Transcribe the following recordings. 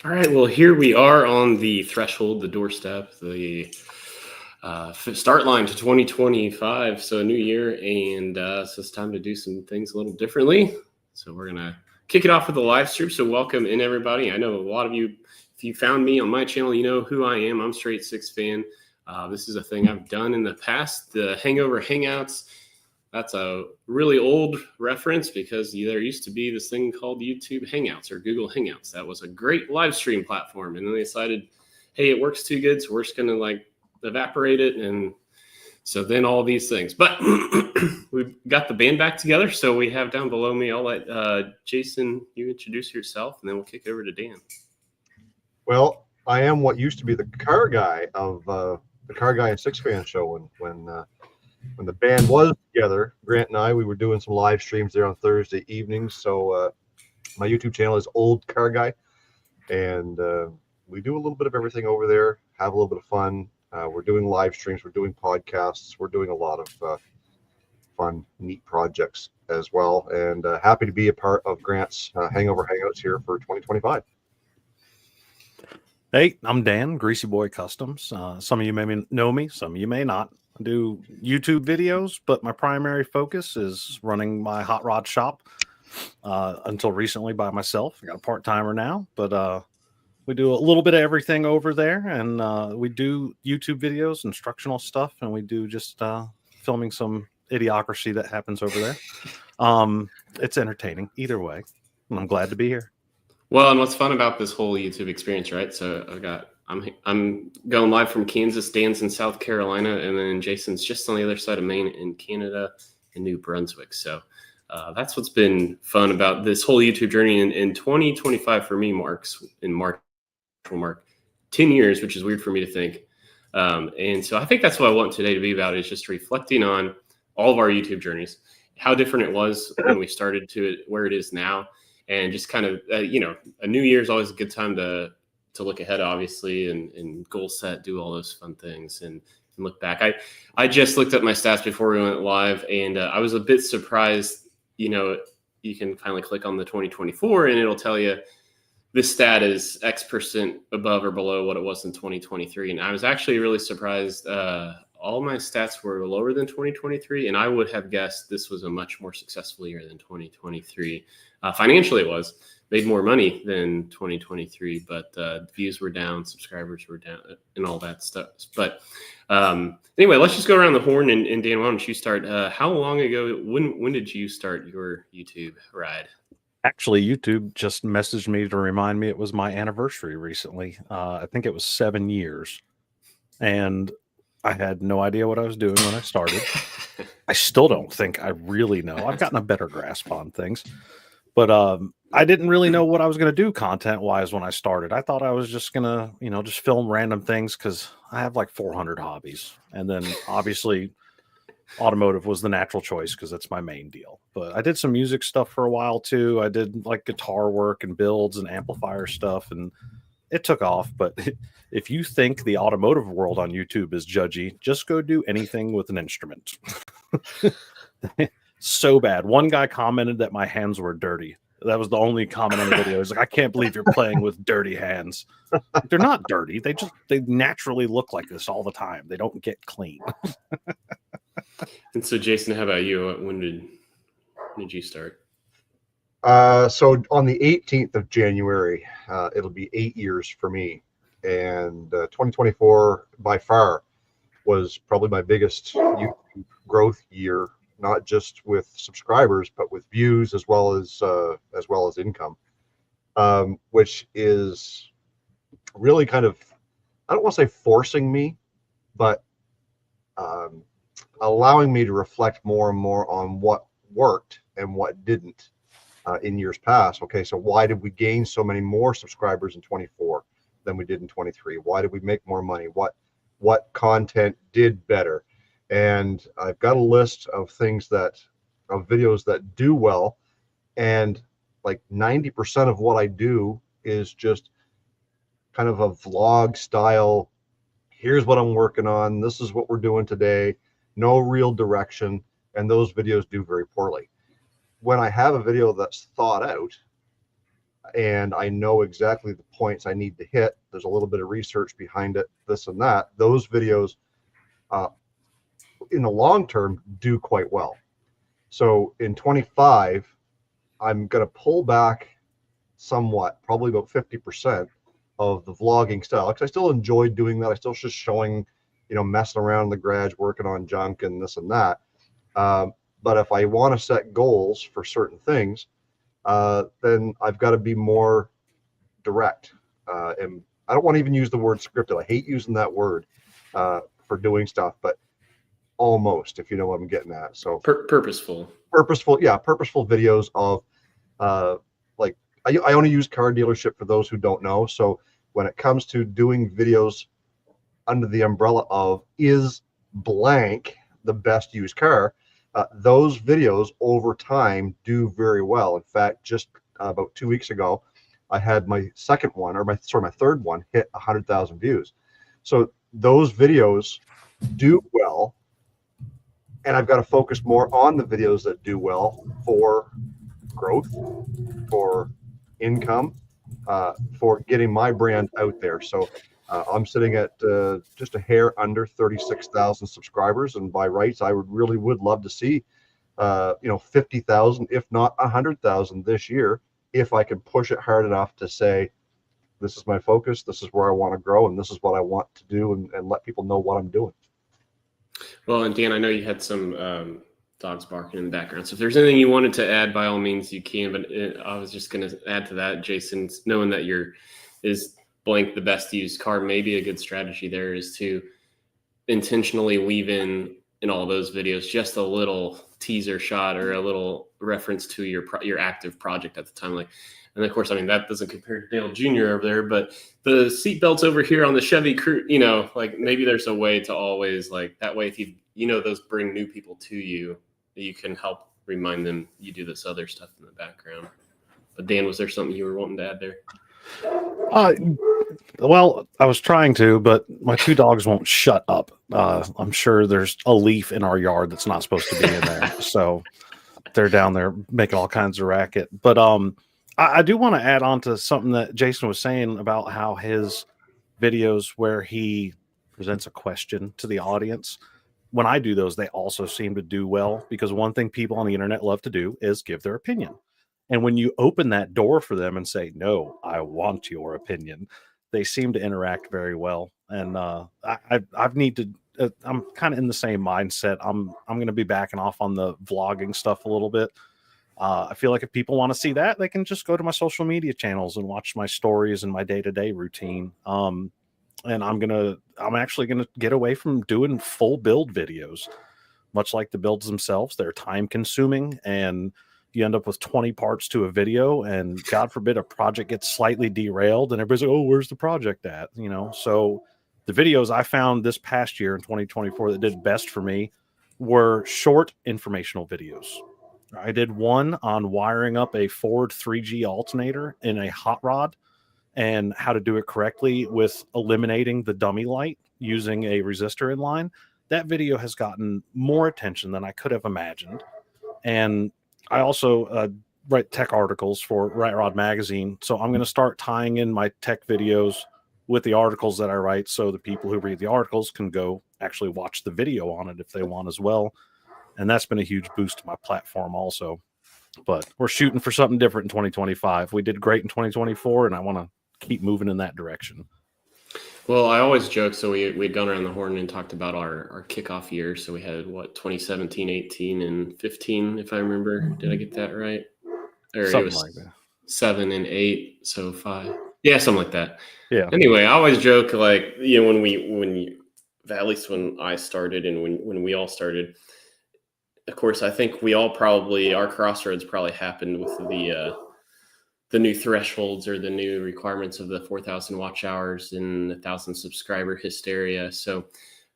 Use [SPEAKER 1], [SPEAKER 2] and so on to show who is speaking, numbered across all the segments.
[SPEAKER 1] All right, well, here we are on the threshold, the doorstep, the start line to 2025. So a new year, and so it's time to do some things a little differently. So we're gonna kick it off with a live stream. So welcome in, everybody. I know a lot of you, if you found me on my channel, you know who I am. I'm Straight Six Fan. This is a thing I've done in the past, the Hangover Hangouts. That's a really old reference because there used to be this thing called YouTube Hangouts or Google Hangouts. That was a great live stream platform. And then they decided, hey, it works too good, so we're just going to evaporate it. And so then all these things. But we've got the band back together. So we have down below me, I'll let Jason, you introduce yourself, and then we'll kick it over to Dan.
[SPEAKER 2] Well, I am what used to be the car guy of the Car Guy and Six Fan show when the band was together. Grant and I, we were doing some live streams there on Thursday evenings. So my YouTube channel is Old Car Guy, and we do a little bit of everything over there, have a little bit of fun. We're doing live streams, we're doing podcasts, we're doing a lot of fun, neat projects as well, and happy to be a part of Grant's Hangover Hangouts here for 2025.
[SPEAKER 3] Hey, I'm Dan, Greasy Boy Customs. Some of you may know me, some of you may not. I do YouTube videos, but my primary focus is running my hot rod shop. Until recently by myself. I got a part-timer now, but we do a little bit of everything over there, and we do YouTube videos, instructional stuff, and we do just filming some idiocracy that happens over there. It's entertaining either way, and I'm glad to be here.
[SPEAKER 1] Well, and what's fun about this whole YouTube experience, right? So I'm going live from Kansas, Dan's in South Carolina, and then Jason's just on the other side of Maine in Canada and New Brunswick. So that's what's been fun about this whole YouTube journey. In 2025 for me, March will mark 10 years, which is weird for me to think. And so I think that's what I want today to be about, is just reflecting on all of our YouTube journeys, how different it was when we started to it, where it is now. And just kind of, a new year is always a good time to look ahead, obviously, and goal set, do all those fun things and look back. I just looked at my stats before we went live, and I was a bit surprised. You can finally click on the 2024 and it'll tell you this stat is X% above or below what it was in 2023. And I was actually really surprised. All my stats were lower than 2023, and I would have guessed this was a much more successful year than 2023. Financially, it was made more money than 2023, but views were down, subscribers were down, and all that stuff. But anyway, let's just go around the horn, and Dan, why don't you start? How long ago? When did you start your YouTube ride?
[SPEAKER 3] Actually, YouTube just messaged me to remind me it was my anniversary recently. I think it was 7 years, and I had no idea what I was doing when I started. I still don't think I really know. I've gotten a better grasp on things, but I didn't really know what I was going to do content-wise when I started. I thought I was just going to, just film random things because I have like 400 hobbies. And then obviously automotive was the natural choice because that's my main deal. But I did some music stuff for a while too. I did like guitar work and builds and amplifier stuff, and it took off. But if you think the automotive world on YouTube is judgy, just go do anything with an instrument. So bad. One guy commented that my hands were dirty. That was the only comment on the video. He's like, I can't believe you're playing with dirty hands. They're not dirty. They naturally look like this all the time. They don't get clean.
[SPEAKER 1] And so, Jason, how about you? When did you start?
[SPEAKER 2] So on the 18th of January, it'll be 8 years for me. And 2024 by far was probably my biggest YouTube growth year, not just with subscribers, but with views as well as income, which is really kind of, I don't want to say forcing me, but allowing me to reflect more and more on what worked and what didn't in years past. Okay, so why did we gain so many more subscribers in 24 than we did in 23? Why did we make more money? What content did better? And I've got a list of videos that do well, and like 90% of what I do is just kind of a vlog style. Here's what I'm working on. This is what we're doing today. No real direction, and those videos do very poorly. When I have a video that's thought out, and I know exactly the points I need to hit. There's a little bit of research behind it, this and that. Those videos, in the long term, do quite well. So in 25, I'm going to pull back somewhat, probably about 50% of the vlogging style, because I still enjoy doing that. I still just showing, messing around in the garage, working on junk and this and that. But if I want to set goals for certain things, then I've got to be more direct. And I don't want to even use the word scripted. I hate using that word for doing stuff, but almost, if you know what I'm getting at. So
[SPEAKER 1] purposeful
[SPEAKER 2] videos of like I only use car dealership for those who don't know. So when it comes to doing videos under the umbrella of is blank the best used car, those videos over time do very well. In fact, just about 2 weeks ago, I had my second one, or my third one, hit 100,000 views. So those videos do well, and I've got to focus more on the videos that do well for growth, for income, for getting my brand out there. So I'm sitting at just a hair under 36,000 subscribers, and by rights, I would love to see 50,000, if not 100,000 this year, if I can push it hard enough to say, this is my focus, this is where I want to grow, and this is what I want to do, and let people know what I'm doing.
[SPEAKER 1] Well, and Dan, I know you had some dogs barking in the background, so if there's anything you wanted to add, by all means you can, but I was just going to add to that, Jason, knowing that is blank the best used car, maybe a good strategy there is to intentionally weave in all those videos just a little teaser shot or a little reference to your active project at the time. Like, and of course, I mean, that doesn't compare to Dale Jr. over there, but the seatbelts over here on the Chevy Crew, like maybe there's a way to always, like, that way, if those bring new people to you, you can help remind them you do this other stuff in the background. But Dan, was there something you were wanting to add there?
[SPEAKER 3] Well, I was trying to, but my two dogs won't shut up. I'm sure there's a leaf in our yard that's not supposed to be in there. So they're down there making all kinds of racket. But I do want to add on to something that Jason was saying about how his videos where he presents a question to the audience, when I do those, they also seem to do well, because one thing people on the internet love to do is give their opinion. And when you open that door for them and say, no, I want your opinion, they seem to interact very well. And I'm kind of in the same mindset. I'm going to be backing off on the vlogging stuff a little bit. I feel like if people want to see that, they can just go to my social media channels and watch my stories and my day-to-day routine. And I'm actually going to get away from doing full build videos. Much like the builds themselves, they're time consuming, and you end up with 20 parts to a video, and God forbid a project gets slightly derailed and everybody's like, oh, where's the project at? So the videos I found this past year in 2024 that did best for me were short informational videos. I did one on wiring up a Ford 3G alternator in a hot rod and how to do it correctly with eliminating the dummy light using a resistor in line. That video has gotten more attention than I could have imagined. And I also write tech articles for Right Rod Magazine. So I'm going to start tying in my tech videos with the articles that I write, so the people who read the articles can go actually watch the video on it if they want as well. And that's been a huge boost to my platform also. But we're shooting for something different in 2025. We did great in 2024, and I want to keep moving in that direction.
[SPEAKER 1] Well, I always joke. So we'd gone around the horn and talked about our kickoff year. So we had 2017, 18, and 15, if I remember. Did I get that right? Or
[SPEAKER 3] Something
[SPEAKER 1] it was
[SPEAKER 3] like that.
[SPEAKER 1] 7 and 8, so 5. Yeah, something like that.
[SPEAKER 3] Yeah.
[SPEAKER 1] Anyway, I always joke, like, at least when I started and when we all started, of course, I think we all our crossroads probably happened with the new thresholds or the new requirements of the 4,000 watch hours and 1,000 subscriber hysteria. So,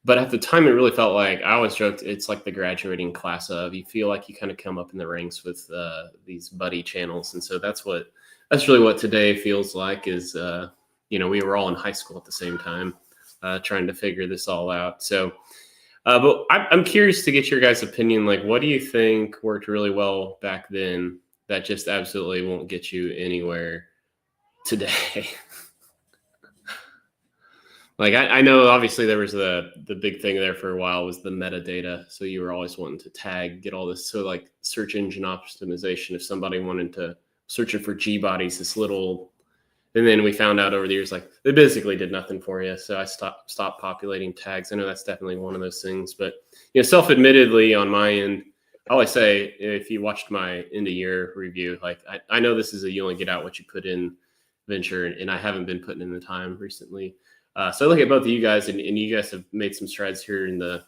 [SPEAKER 1] but at the time, it really felt like, I always joked, it's like the graduating class of, you feel like you kind of come up in the ranks with these buddy channels. And so that's really what today feels like is, we were all in high school at the same time, trying to figure this all out. So, but I'm curious to get your guys' opinion. Like, what do you think worked really well back then that just absolutely won't get you anywhere today. Like I know obviously there was the big thing there for a while was the metadata. So you were always wanting to tag, get all this. So like search engine optimization, if somebody wanted to searching for G bodies, this little, and then we found out over the years, like they basically did nothing for you. So I stopped populating tags. I know that's definitely one of those things, but self-admittedly on my end, I always say if you watched my end of year review, like I know this is you only get out what you put in venture, and I haven't been putting in the time recently. So I look at both of you guys, and you guys have made some strides here in the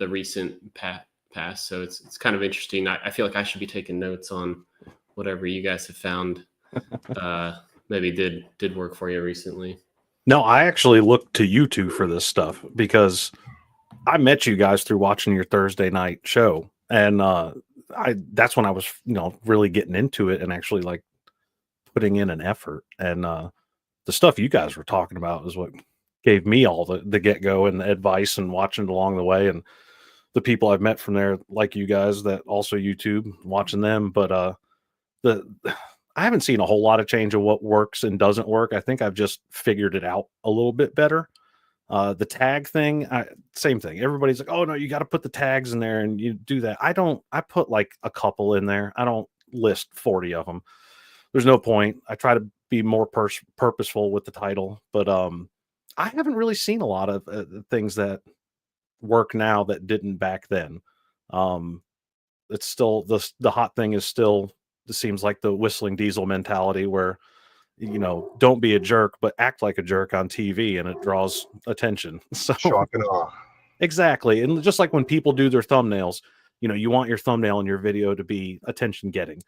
[SPEAKER 1] recent past. So it's kind of interesting. I feel like I should be taking notes on whatever you guys have found. Maybe did work for you recently.
[SPEAKER 3] No, I actually looked to you two for this stuff because I met you guys through watching your Thursday night show, and that's when I was really getting into it and actually like putting in an effort. And the stuff you guys were talking about is what gave me all the get-go and the advice and watching it along the way, and the people I've met from there, like you guys, that also YouTube, watching them. But I haven't seen a whole lot of change of what works and doesn't work. I think I've just figured it out a little bit better. The tag thing, same thing. Everybody's like, oh no, you got to put the tags in there, and you do that. I put like a couple in there. I don't list 40 of them. There's no point. I try to be more purposeful with the title, but I haven't really seen a lot of things that work now that didn't back then. It's still the hot thing is still, it seems like the whistling diesel mentality where, don't be a jerk, but act like a jerk on TV, and it draws attention. So
[SPEAKER 2] Shock and awe.
[SPEAKER 3] Exactly. And just like when people do their thumbnails, you want your thumbnail in your video to be attention getting.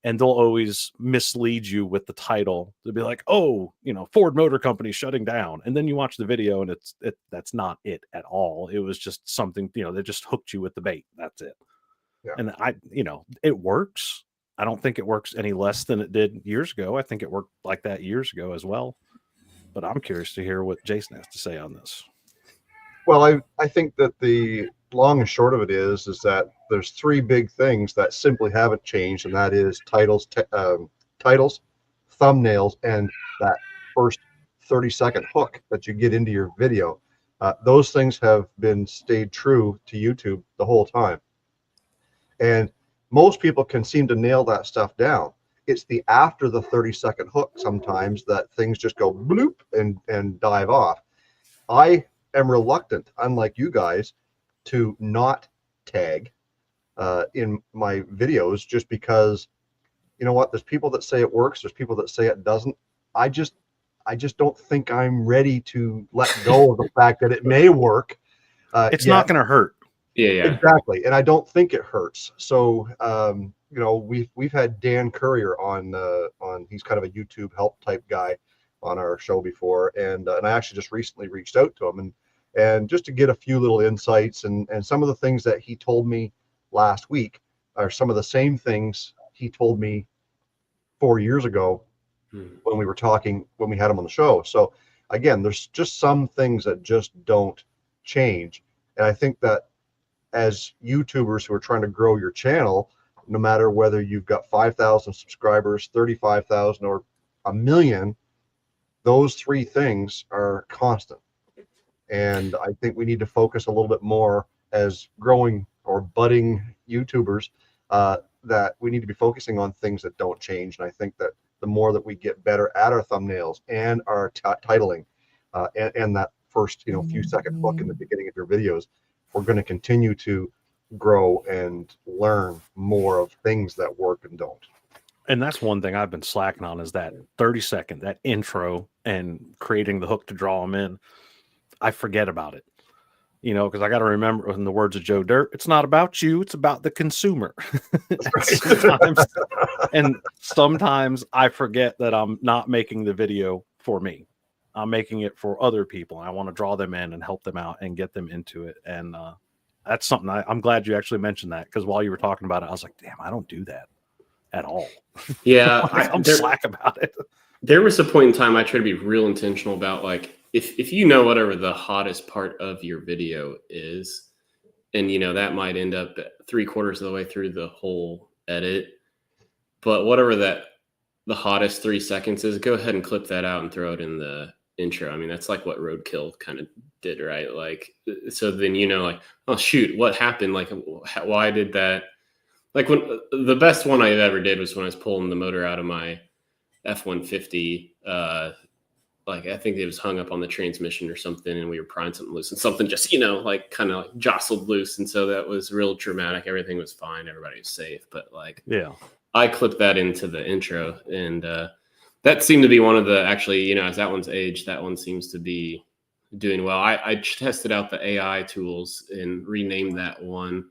[SPEAKER 3] And they'll always mislead you with the title. They'll be like, oh, Ford Motor Company shutting down. And then you watch the video and that's not it at all. It was just something, they just hooked you with the bait. That's it.
[SPEAKER 2] Yeah.
[SPEAKER 3] And it works. I don't think it works any less than it did years ago. I think it worked like that years ago as well. But I'm curious to hear what Jason has to say on this.
[SPEAKER 2] Well, I think that the long and short of it is that there's three big things that simply haven't changed, and that is titles, thumbnails, and that first 30-second hook that you get into your video. Those things have been stayed true to YouTube the whole time, and most people can seem to nail that stuff down. It's the after the 30-second hook sometimes that things just go bloop and dive off. I am reluctant, unlike you guys, to not tag in my videos just because, there's people that say it works, there's people that say it doesn't. I just don't think I'm ready to let go of the fact that it may work.
[SPEAKER 3] It's not going to hurt.
[SPEAKER 1] Yeah,
[SPEAKER 2] exactly, and I don't think it hurts. So we've had Dan Courier on he's kind of a YouTube help type guy on our show before, and I actually just recently reached out to him and just to get a few little insights, and some of the things that he told me last week are some of the same things he told me 4 years ago when we were talking, when we had him on the show. So again, there's just some things that just don't change, and I think that as YouTubers who are trying to grow your channel, no matter whether you've got 5,000 subscribers, 35,000, or 1 million, those three things are constant. And I think we need to focus a little bit more as growing or budding YouTubers, that we need to be focusing on things that don't change. And I think that the more that we get better at our thumbnails and our titling, and that first few second hook in the beginning of your videos, we're going to continue to grow and learn more of things that work and don't.
[SPEAKER 3] And that's one thing I've been slacking on, is that 30-second, that intro and creating the hook to draw them in. I forget about it, because I got to remember, in the words of Joe Dirt, it's not about you, it's about the consumer. Sometimes I forget that I'm not making the video for me. I'm making it for other people. I want to draw them in and help them out and get them into it. And that's something I'm glad you actually mentioned that, because while you were talking about it, I was like, damn, I don't do that at all.
[SPEAKER 1] Yeah,
[SPEAKER 3] I'm slack about it.
[SPEAKER 1] There was a point in time I tried to be real intentional about, like, if whatever the hottest part of your video is, and that might end up at 3/4 of the way through the whole edit, but whatever that the hottest 3 seconds is, go ahead and clip that out and throw it in the intro. I mean, that's like what Roadkill kind of did, right? Like, so then, like, oh shoot, what happened? Like, why did that? Like, when the best one I ever did was when I was pulling the motor out of my F-150. Like, I think it was hung up on the transmission or something, and we were prying something loose, and something just, like kind of like jostled loose. And so that was real dramatic. Everything was fine. Everybody was safe. But like,
[SPEAKER 3] Yeah,
[SPEAKER 1] I clipped that into the intro, and that seemed to be one of the, actually, as that one's aged, that one seems to be doing well. I tested out the AI tools and renamed that one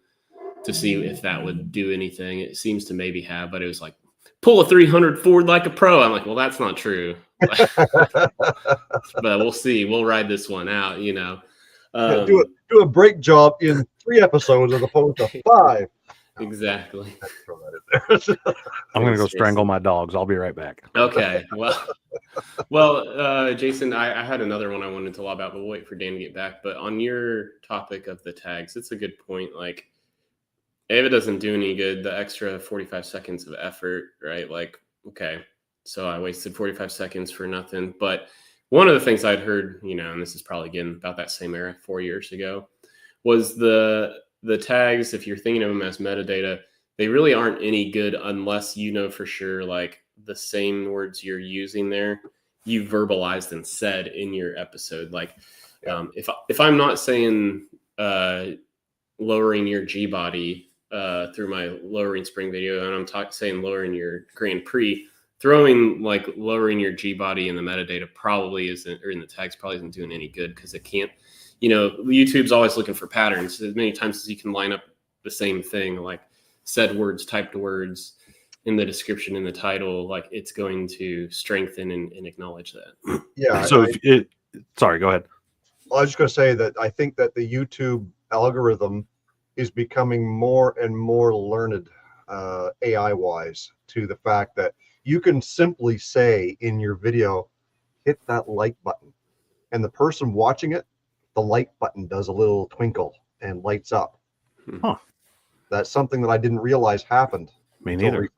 [SPEAKER 1] to see if that would do anything. It seems to maybe have, but it was like, pull a 300 forward like a pro. I'm like, well, that's not true. But we'll see. We'll ride this one out,
[SPEAKER 2] Do a brake job in 3 episodes as opposed to 5.
[SPEAKER 1] Exactly.
[SPEAKER 2] Throw that in there.
[SPEAKER 3] I'm gonna go strangle my dogs. I'll be right back.
[SPEAKER 1] Okay. Well, Jason, I had another one I wanted to lob out, but we'll wait for Dan to get back. But on your topic of the tags, it's a good point. Like, if it doesn't do any good, the extra 45 seconds of effort, right? Like, okay, so I wasted 45 seconds for nothing. But one of the things I'd heard, and this is probably again about that same era 4 years ago, was the tags, if you're thinking of them as metadata, they really aren't any good unless you know for sure, like, the same words you're using there, you verbalized and said in your episode. Like, if I'm not saying lowering your G body through my lowering spring video, and I'm saying lowering your Grand Prix, throwing like lowering your G body in the metadata probably isn't, or in the tags probably isn't doing any good, because it can't, YouTube's always looking for patterns. As many times as you can line up the same thing, like said words, typed words in the description, in the title, like, it's going to strengthen and acknowledge that.
[SPEAKER 2] Yeah.
[SPEAKER 3] So sorry, go ahead.
[SPEAKER 2] I was just going to say that I think that the YouTube algorithm is becoming more and more learned AI wise, to the fact that you can simply say in your video, hit that like button, and the person watching it, the like button does a little twinkle and lights up.
[SPEAKER 3] Huh.
[SPEAKER 2] That's something that I didn't realize happened.
[SPEAKER 3] Me neither.
[SPEAKER 2] Recently.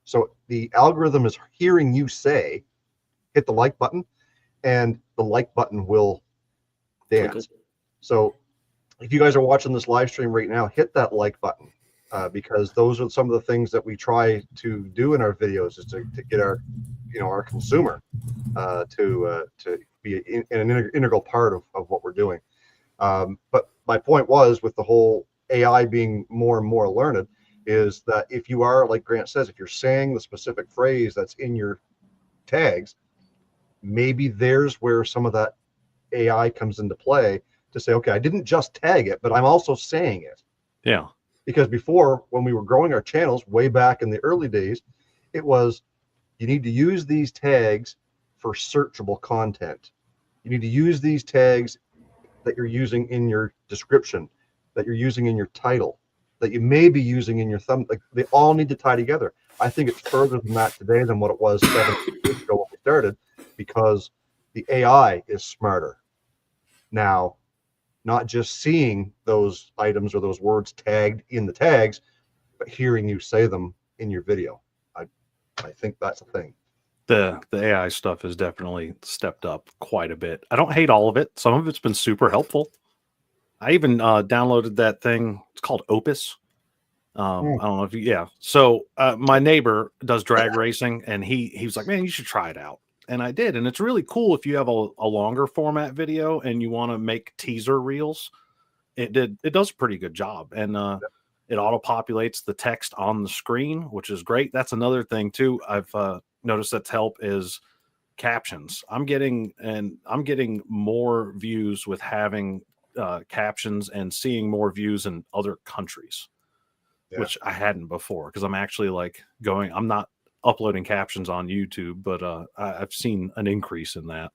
[SPEAKER 2] So the algorithm is hearing you say, hit the like button, and the like button will dance.
[SPEAKER 1] Twinkle.
[SPEAKER 2] So if you guys are watching this live stream right now, hit that like button, because those are some of the things that we try to do in our videos, is to get our, our consumer to be an integral part of what we're doing. But my point was, with the whole AI being more and more learned, is that if you are, like Grant says, if you're saying the specific phrase that's in your tags, maybe there's where some of that AI comes into play, to say, okay, I didn't just tag it, but I'm also saying it.
[SPEAKER 3] Yeah.
[SPEAKER 2] Because before, when we were growing our channels way back in the early days, it was, you need to use these tags for searchable content. You need to use these tags that you're using in your description, that you're using in your title, that you may be using in your thumb. Like, they all need to tie together. I think it's further than that today than what it was 7 years ago when we started, because the AI is smarter now, not just seeing those items or those words tagged in the tags, but hearing you say them in your video. I think that's a thing.
[SPEAKER 3] The AI stuff has definitely stepped up quite a bit. I don't hate all of it. Some of it's been super helpful. I even downloaded that thing. It's called Opus. I don't know if So my neighbor does drag racing, and he was like, man, you should try it out. And I did. And it's really cool if you have a longer format video and you want to make teaser reels. It does a pretty good job. And it auto populates the text on the screen, which is great. That's another thing too. I've noticed that's help is captions. I'm getting more views with having captions, and seeing more views in other countries, which I hadn't before, because I'm actually I'm not uploading captions on YouTube, but I've seen an increase in that.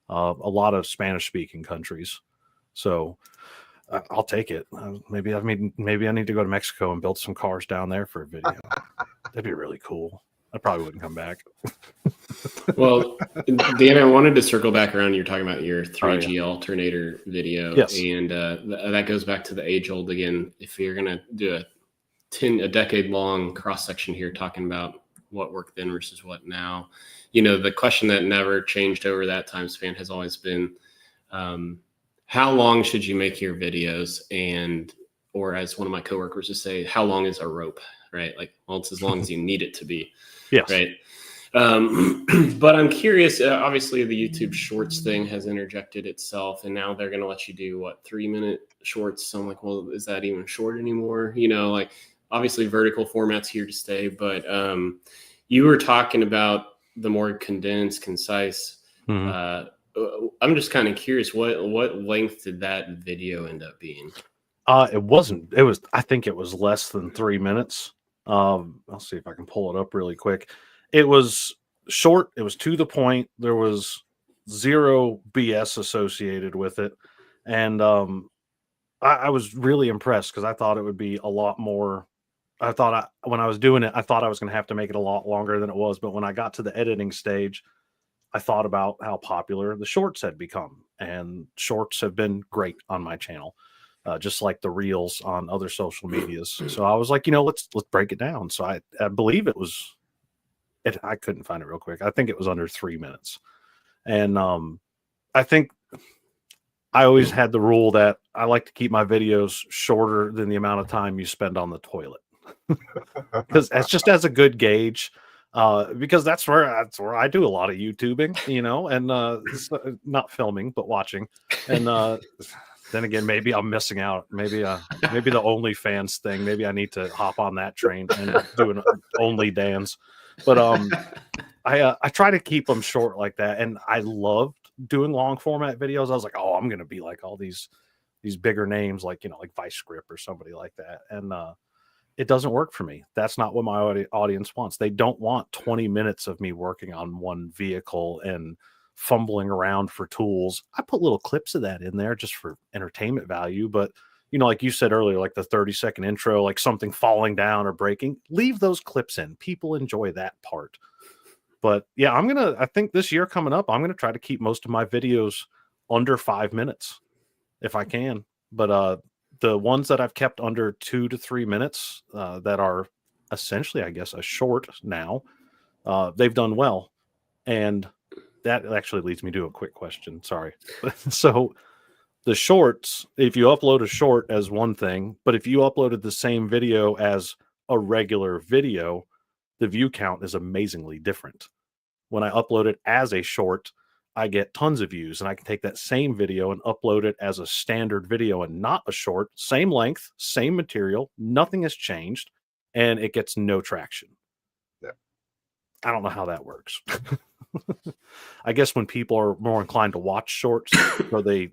[SPEAKER 3] A lot of Spanish speaking countries. So I'll take it. Maybe I need to go to Mexico and build some cars down there for a video. That'd be really cool. I probably wouldn't come back.
[SPEAKER 1] Well, Dan, I wanted to circle back around. You're talking about your 3G alternator video.
[SPEAKER 3] Yes.
[SPEAKER 1] And that goes back to the age old again. If you're going to do a decade long cross section here talking about what worked then versus what now. You know, the question that never changed over that time span has always been, how long should you make your videos? And, or as one of my coworkers would say, how long is a rope, right? Like, well, it's as long as you need it to be,
[SPEAKER 3] Yes.
[SPEAKER 1] right? But I'm curious, obviously the YouTube shorts thing has interjected itself, and now they're going to let you do what, 3-minute shorts. So I'm like, well, is that even short anymore? You know, like obviously vertical format's here to stay, but you were talking about the more condensed, concise.
[SPEAKER 3] Mhm.
[SPEAKER 1] I'm just kind of curious, what length did that video end up being?
[SPEAKER 3] It wasn't, I think it was less than 3 minutes. I'll see if I can pull it up really quick. It was short. It was to the point. There was zero BS associated with it. And I was really impressed because I thought it would be a lot more. When I was doing it, I thought I was going to have to make it a lot longer than it was. But when I got to the editing stage, I thought about how popular the shorts had become. And shorts have been great on my channel. Just like the reels on other social medias. So I was like, let's break it down. So I believe it was, I couldn't find it real quick. I think it was under 3 minutes. And I think I always had the rule that I like to keep my videos shorter than the amount of time you spend on the toilet. Because that's just as a good gauge. Because that's where I do a lot of YouTubing, and not filming, but watching. And then again, maybe I'm missing out. Maybe the OnlyFans thing. Maybe I need to hop on that train and do an Only Dance. But I try to keep them short like that. And I loved doing long format videos. I was like, oh, I'm gonna be like all these bigger names, like like Vice Grip or somebody like that. And it doesn't work for me. That's not what my audience wants. They don't want 20 minutes of me working on one vehicle and fumbling around for tools. I put little clips of that in there just for entertainment value. But, like you said earlier, like the 30-second intro, like something falling down or breaking, leave those clips in. People enjoy that part. But yeah, I think this year coming up, I'm going to try to keep most of my videos under 5 minutes if I can. But, the ones that I've kept under 2 to 3 minutes, that are essentially, I guess, a short now, they've done well. And that actually leads me to a quick question. Sorry. So the shorts, if you upload a short as one thing, but if you uploaded the same video as a regular video, the view count is amazingly different. When I upload it as a short, I get tons of views, and I can take that same video and upload it as a standard video and not a short, same length, same material, nothing has changed, and it gets no traction.
[SPEAKER 2] Yeah.
[SPEAKER 3] I don't know how that works. I guess when people are more inclined to watch shorts, or they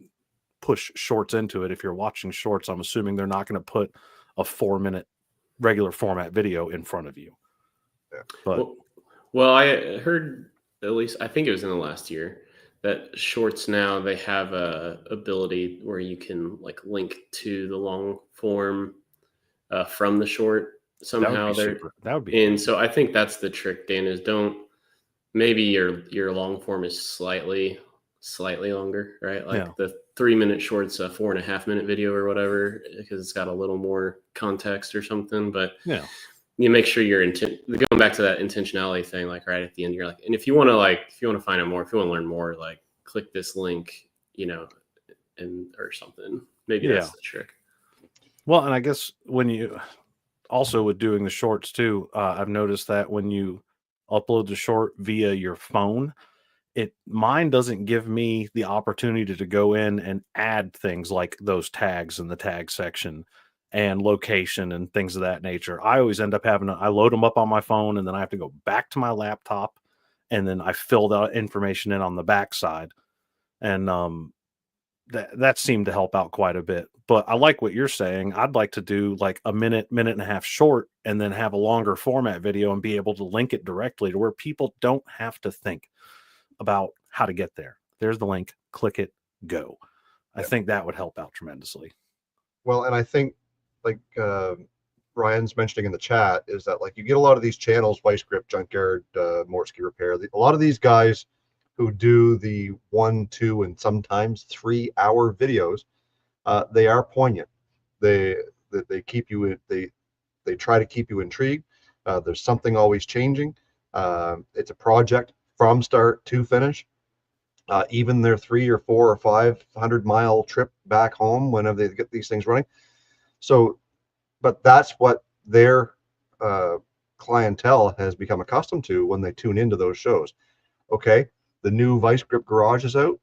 [SPEAKER 3] push shorts into it. If you're watching shorts, I'm assuming they're not going to put a 4-minute regular format video in front of you.
[SPEAKER 2] Yeah.
[SPEAKER 3] But
[SPEAKER 1] well, I heard, at least I think it was in the last year, that shorts now they have a ability where you can like link to the long form from the short somehow.
[SPEAKER 3] that would be
[SPEAKER 1] And so I think that's the trick, Dan, is maybe your long form is slightly longer, right? Like the 3-minute short's a 4.5-minute video or whatever, because it's got a little more context or something. But
[SPEAKER 3] yeah,
[SPEAKER 1] you make sure you're going back to that intentionality thing, like right at the end, you're like, and if you want to find out more, if you want to learn more, like click this link, and or something. Maybe that's the trick.
[SPEAKER 3] Well, and I guess when you also with doing the shorts too, I've noticed that when you upload the short via your phone, mine doesn't give me the opportunity to go in and add things like those tags in the tag section and location and things of that nature. I always end up I load them up on my phone, and then I have to go back to my laptop, and then I fill that information in on the backside. And that seemed to help out quite a bit. But I like what you're saying. I'd like to do like a minute and a half short, and then have a longer format video and be able to link it directly to where people don't have to think about how to get there. There's the link, click it, go. I think that would help out tremendously.
[SPEAKER 2] Well, and I think like Ryan's mentioning in the chat is that like you get a lot of these channels, Vice Grip, Junkyard, Mortski Repair, a lot of these guys who do the 1, 2, and sometimes 3-hour videos, they are poignant. They keep you, they try to keep you intrigued. There's something always changing. It's a project from start to finish. Even their 3 or 4 or 500-mile trip back home whenever they get these things running. So, but that's what their clientele has become accustomed to when they tune into those shows. Okay, the new Vice Grip Garage is out.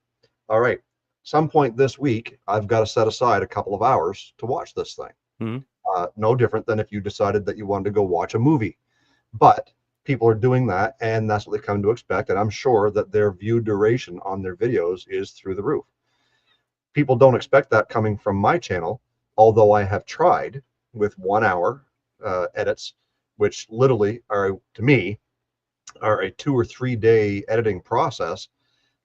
[SPEAKER 2] All right, some point this week, I've got to set aside a couple of hours to watch this thing. No different than if you decided that you wanted to go watch a movie. But people are doing that, and that's what they come to expect. And I'm sure that their view duration on their videos is through the roof. People don't expect that coming from my channel, although I have tried with 1 hour edits, which literally are, to me, are a 2 or 3 day editing process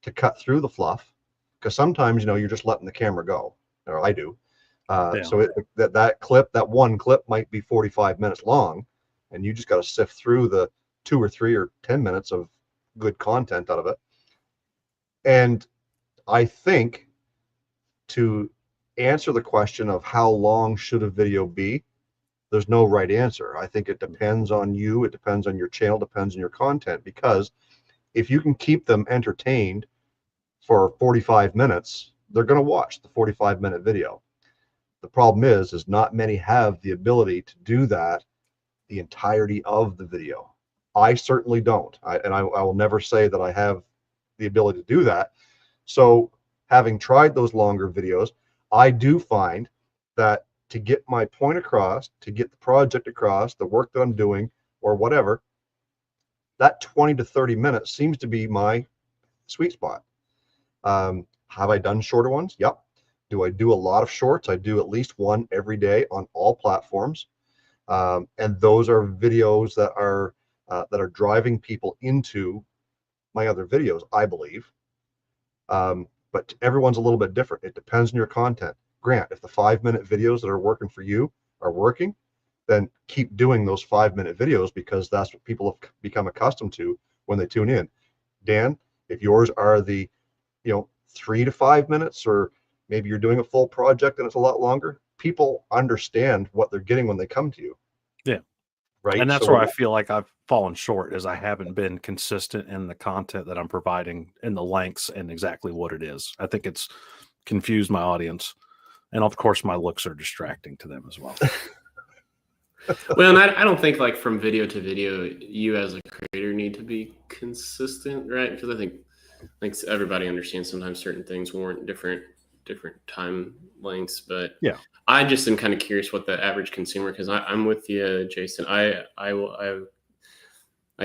[SPEAKER 2] to cut through the fluff. Because sometimes, you're just letting the camera go, or I do. So that one clip might be 45 minutes long, and you just got to sift through the 2 or 3 or 10 minutes of good content out of it. And I think, to answer the question of how long should a video be, there's no right answer. I think it depends on you. It depends on your channel, depends on your content, because if you can keep them entertained for 45 minutes, they're going to watch the 45-minute video. The problem is not many have the ability to do that the entirety of the video. I certainly don't. I will never say that I have the ability to do that. So having tried those longer videos, I do find that to get my point across, to get the project across, the work that I'm doing or whatever, that 20 to 30 minutes seems to be my sweet spot. Have I done shorter ones? Yep. Do I do a lot of shorts? I do at least one every day on all platforms. And those are videos that are driving people into my other videos, I believe. But everyone's a little bit different. It depends on your content. Grant, if the 5-minute videos that are working for you are working, then keep doing those 5-minute videos, because that's what people have become accustomed to when they tune in. Dan, if yours are the 3 to 5 minutes, or maybe you're doing a full project and it's a lot longer, people understand what they're getting when they come to you.
[SPEAKER 3] Yeah.
[SPEAKER 2] Right.
[SPEAKER 3] And that's where I feel like I've fallen short, is I haven't been consistent in the content that I'm providing, in the lengths and exactly what it is. I think it's confused my audience. And of course, my looks are distracting to them as well.
[SPEAKER 1] Well, and I don't think, like, from video to video, you as a creator need to be consistent, right? Because I think everybody understands sometimes certain things warrant different time lengths. But
[SPEAKER 3] yeah,
[SPEAKER 1] I just am kind of curious what the average consumer, because I'm with you, Jason. I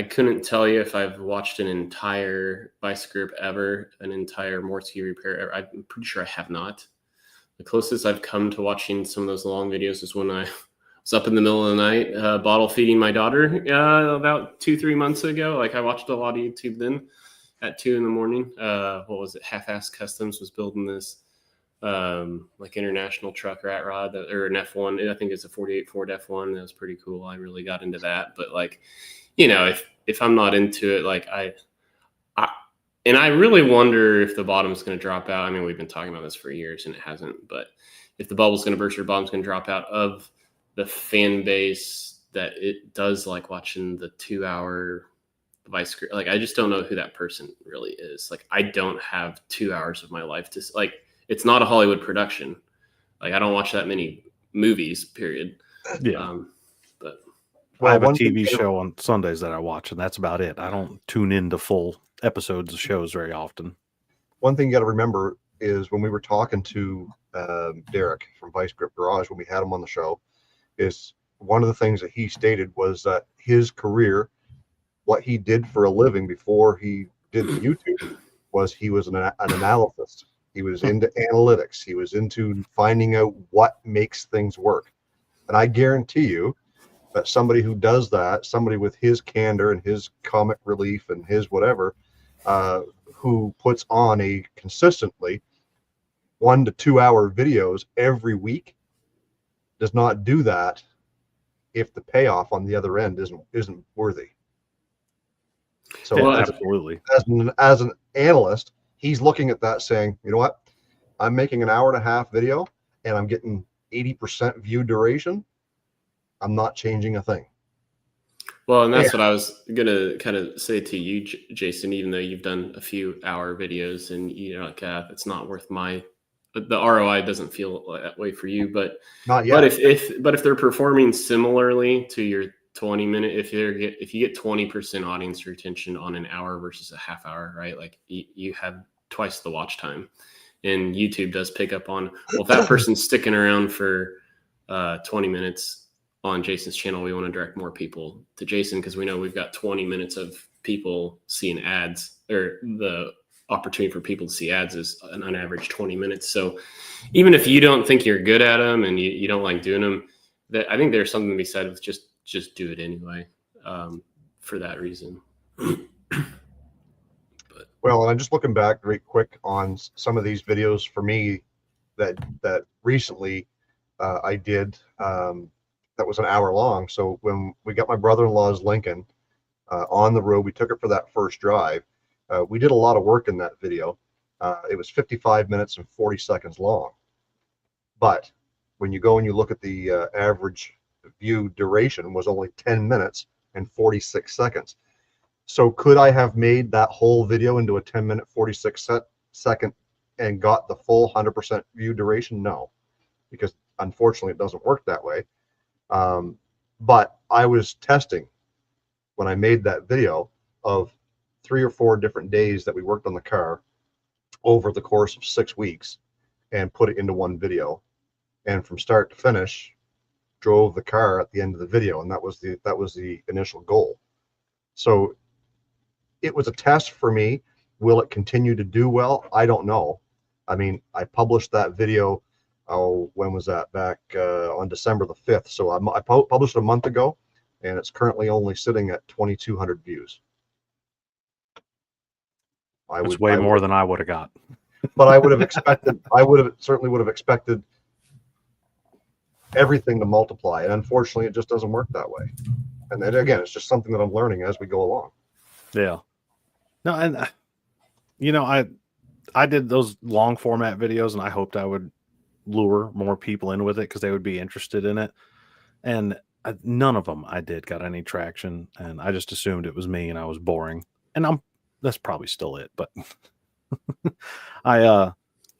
[SPEAKER 1] couldn't tell you if I've watched an entire Vice Grip ever, an entire Morty repair ever. I'm pretty sure I have not. The closest I've come to watching some of those long videos is when I was up in the middle of the night, bottle feeding my daughter about 2-3 months ago. Like, I watched a lot of YouTube then at 2 a.m. What was it? Half-Ass Customs was building this like international truck rat rod, or an F1. I think it's a 48 Ford F1. That was pretty cool. I really got into that. But, like, if I'm not into it, like, and I really wonder if the bottom's going to drop out. I mean, we've been talking about this for years and it hasn't, but if the bubble's going to burst or the bottom's going to drop out of the fan base that it does like watching the 2-hour Vice Grip, like, I just don't know who that person really is. Like, I don't have 2 hours of my life to, like, it's not a Hollywood production. Like, I don't watch that many movies, period.
[SPEAKER 3] Yeah.
[SPEAKER 1] But
[SPEAKER 3] I have a TV show on Sundays that I watch, and that's about it. I don't tune into full episodes of shows very often.
[SPEAKER 2] One thing you got to remember is, when we were talking to Derek from Vice Grip Garage, when we had him on the show, is one of the things that he stated was that his career, what he did for a living before he did the YouTube, was he was an analyst. He was into analytics. He was into finding out what makes things work. And I guarantee you that somebody who does that, somebody with his candor and his comic relief and his whatever, who puts on a consistently 1 to 2 hour videos every week, does not do that if the payoff on the other end isn't worthy. So,
[SPEAKER 3] yeah, absolutely,
[SPEAKER 2] as an analyst, he's looking at that saying, you know what, I'm making an 1.5-hour video and I'm getting 80% view duration. I'm not changing a thing.
[SPEAKER 1] Well, and that's what I was gonna kind of say to you, Jason. Even though you've done a few hour videos, and you're like, it's not worth the ROI doesn't feel that way for you. But
[SPEAKER 2] Not
[SPEAKER 1] but
[SPEAKER 2] yet.
[SPEAKER 1] if they're performing similarly to your 20-minute, if you get 20% audience retention on an hour versus a half hour, right? Like you have twice the watch time, and YouTube does pick up on, well, if that person's sticking around for 20 minutes on Jason's channel, we want to direct more people to Jason because we know we've got 20 minutes of people seeing ads, or the opportunity for people to see ads is on average 20 minutes. So even if you don't think you're good at them and you don't like doing them, that I think there's something to be said with just do it anyway, for that reason.
[SPEAKER 2] Well, and I'm just looking back very quick on some of these videos for me that recently I did. That was an hour long. So when we got my brother-in-law's Lincoln on the road, we took it for that first drive. We did a lot of work in that video. It was 55 minutes and 40 seconds long. But when you go and you look at the average view duration was only 10 minutes and 46 seconds. So could I have made that whole video into a 10-minute, 46-second and got the full 100% view duration? No, because unfortunately it doesn't work that way. But I was testing when I made that video of 3 or 4 different days that we worked on the car over the course of 6 weeks and put it into one video. And from start to finish, drove the car at the end of the video. And that was the initial goal. So it was a test for me. Will it continue to do well? I don't know. I mean, I published that video. Oh, when was that? Back on December the 5th. So I published a month ago, and it's currently only sitting at 2,200 views.
[SPEAKER 3] It's way more than I would have got.
[SPEAKER 2] But I would have expected, certainly would have expected everything to multiply. And unfortunately, it just doesn't work that way. And then again, it's just something that I'm learning as we go along.
[SPEAKER 3] Yeah. No, and you know, I did those long format videos, and I hoped I would lure more people in with it because they would be interested in it. And none of them I did got any traction, and I just assumed it was me and I was boring. And that's probably still it. But I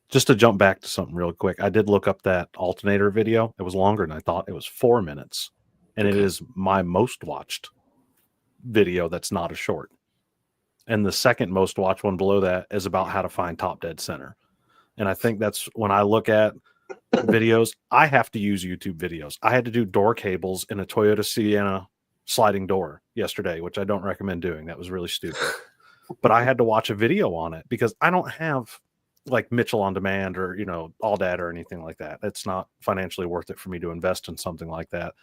[SPEAKER 3] just to jump back to something real quick, I did look up that alternator video. It was longer than I thought. It was 4 minutes, and it is my most watched video that's not a short. And the second most watched one below that is about how to find top dead center. And I think that's when I look at videos, I have to use YouTube videos. I had to do door cables in a Toyota Sienna sliding door yesterday, which I don't recommend doing. That was really stupid. But I had to watch a video on it because I don't have like Mitchell on Demand or, All Dad or anything like that. It's not financially worth it for me to invest in something like that.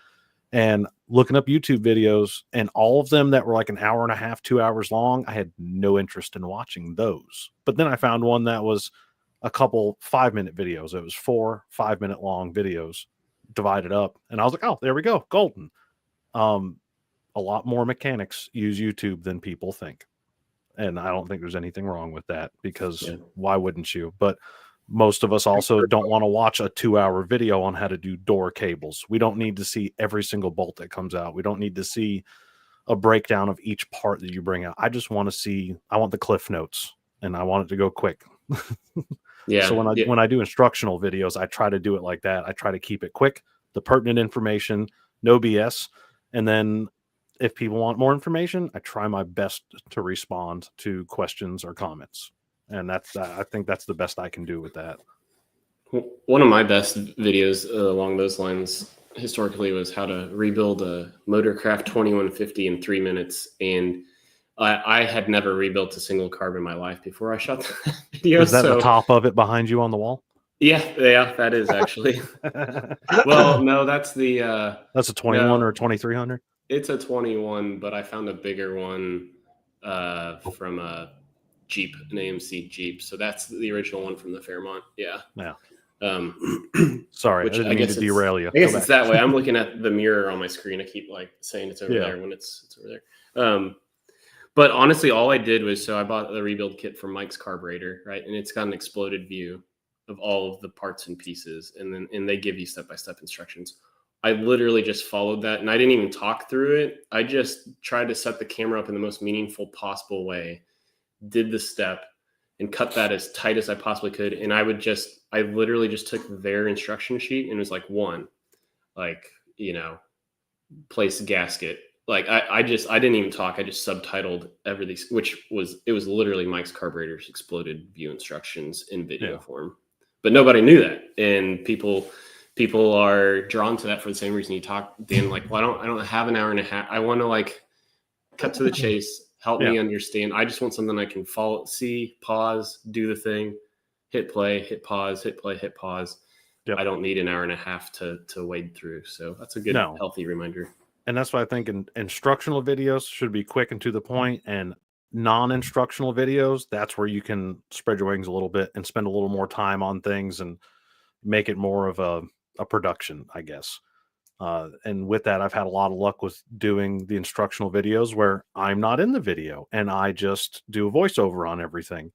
[SPEAKER 3] And looking up YouTube videos, and all of them that were like an hour and a half, 2 hours long, I had no interest in watching those. But then I found one that was a couple 5-minute videos. It was 4 5-minute long videos divided up. And I was like, oh, there we go. Golden. A lot more mechanics use YouTube than people think. And I don't think there's anything wrong with that because why wouldn't you? But most of us also don't want to watch a 2-hour video on how to do door cables. We don't need to see every single bolt that comes out. We don't need to see a breakdown of each part that you bring out. I just want to I want the cliff notes, and I want it to go quick.
[SPEAKER 1] Yeah.
[SPEAKER 3] So when I do instructional videos, I try to do it like that. I try to keep it quick, the pertinent information, no BS. And then if people want more information, I try my best to respond to questions or comments. And I think that's the best I can do with that.
[SPEAKER 1] One of my best videos along those lines historically was how to rebuild a Motorcraft 2150 in 3 minutes. And I had never rebuilt a single carb in my life before I shot that video.
[SPEAKER 3] Is that the top of it behind you on the wall?
[SPEAKER 1] Yeah, that is actually. Well, no, that's
[SPEAKER 3] that's a 21 or a 2300.
[SPEAKER 1] It's a 21, but I found a bigger one from a Jeep, an AMC Jeep. So that's the original one from the Fairmont. Yeah.
[SPEAKER 3] Sorry, I didn't mean to derail you.
[SPEAKER 1] I guess it's that way. I'm looking at the mirror on my screen. I keep saying it's over there when it's over there. But honestly, all I did was, I bought the rebuild kit from Mike's Carburetor, right? And it's got an exploded view of all of the parts and pieces. And they give you step-by-step instructions. I literally just followed that, and I didn't even talk through it. I just tried to set the camera up in the most meaningful possible way, did the step, and cut that as tight as I possibly could. And I literally just took their instruction sheet and it was like one, like, place gasket. Like I didn't even talk. I just subtitled everything, it was literally Mike's carburetors exploded view instructions in video form. But nobody knew that. And people are drawn to that for the same reason you talk, Dan, like, well, I don't have an hour and a half. I want to like cut to the chase, help me understand. I just want something I can follow, see, pause, do the thing, hit play, hit pause, hit play, hit pause. Yep. I don't need an hour and a half to wade through. So that's a good, healthy reminder.
[SPEAKER 3] And that's why I think instructional videos should be quick and to the point, and non-instructional videos, that's where you can spread your wings a little bit and spend a little more time on things and make it more of a production, I guess. And with that, I've had a lot of luck with doing the instructional videos where I'm not in the video and I just do a voiceover on everything.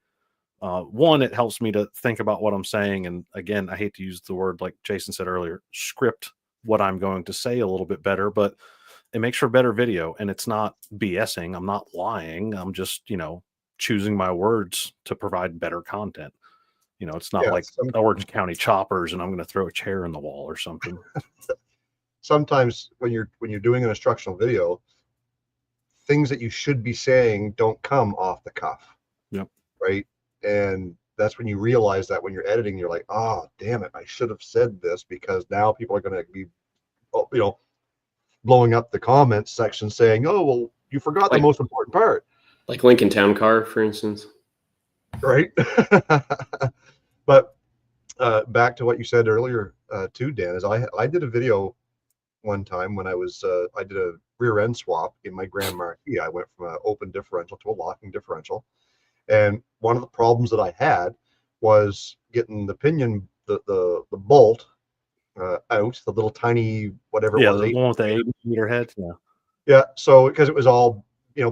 [SPEAKER 3] One, it helps me to think about what I'm saying. And again, I hate to use the word, like Jason said earlier, script what I'm going to say a little bit better, but it makes for a better video. And it's not BSing. I'm not lying. I'm just, choosing my words to provide better content. It's not like Orange County Choppers and I'm going to throw a chair in the wall or something.
[SPEAKER 2] Sometimes when you're doing an instructional video, things that you should be saying don't come off the cuff.
[SPEAKER 3] Yep.
[SPEAKER 2] Right. And that's when you realize that when you're editing, you're like, oh, damn it, I should have said this, because now people are going to be, blowing up the comments section saying, oh, well, you forgot the most important part.
[SPEAKER 1] Like Lincoln Town Car, for instance.
[SPEAKER 2] Right. But back to what you said earlier, too, Dan, is I did a video one time when I did a rear end swap in my Grand Marquis. I went from an open differential to a locking differential. And one of the problems that I had was getting the pinion, the bolt out, the little tiny, whatever it was.
[SPEAKER 3] The one with the 8-meter head.
[SPEAKER 2] Yeah. So, because it was all,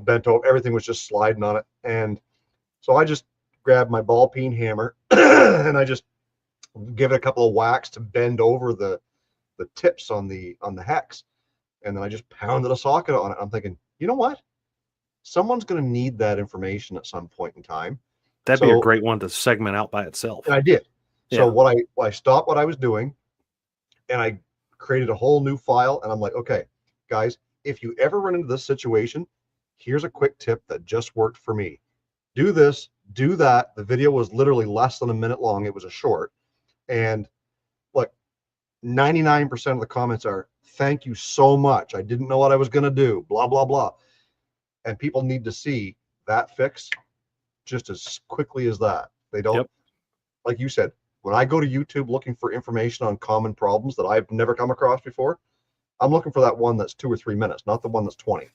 [SPEAKER 2] bent over, everything was just sliding on it. And so I just grabbed my ball peen hammer and I just give it a couple of whacks to bend over the tips on the hex. And then I just pounded a socket on it. I'm thinking, you know what? Someone's going to need that information at some point in time.
[SPEAKER 3] That'd be a great one to segment out by itself.
[SPEAKER 2] And I did. So I stopped what I was doing and I created a whole new file. And I'm like, okay, guys, if you ever run into this situation, here's a quick tip that just worked for me. Do this, do that. The video was literally less than a minute long. It was a short. And look, 99% of the comments are, thank you so much. I didn't know what I was going to do, blah, blah, blah. And people need to see that fix just as quickly as that. They don't, like you said, when I go to YouTube looking for information on common problems that I've never come across before, I'm looking for that one that's 2 or 3 minutes, not the one that's 20.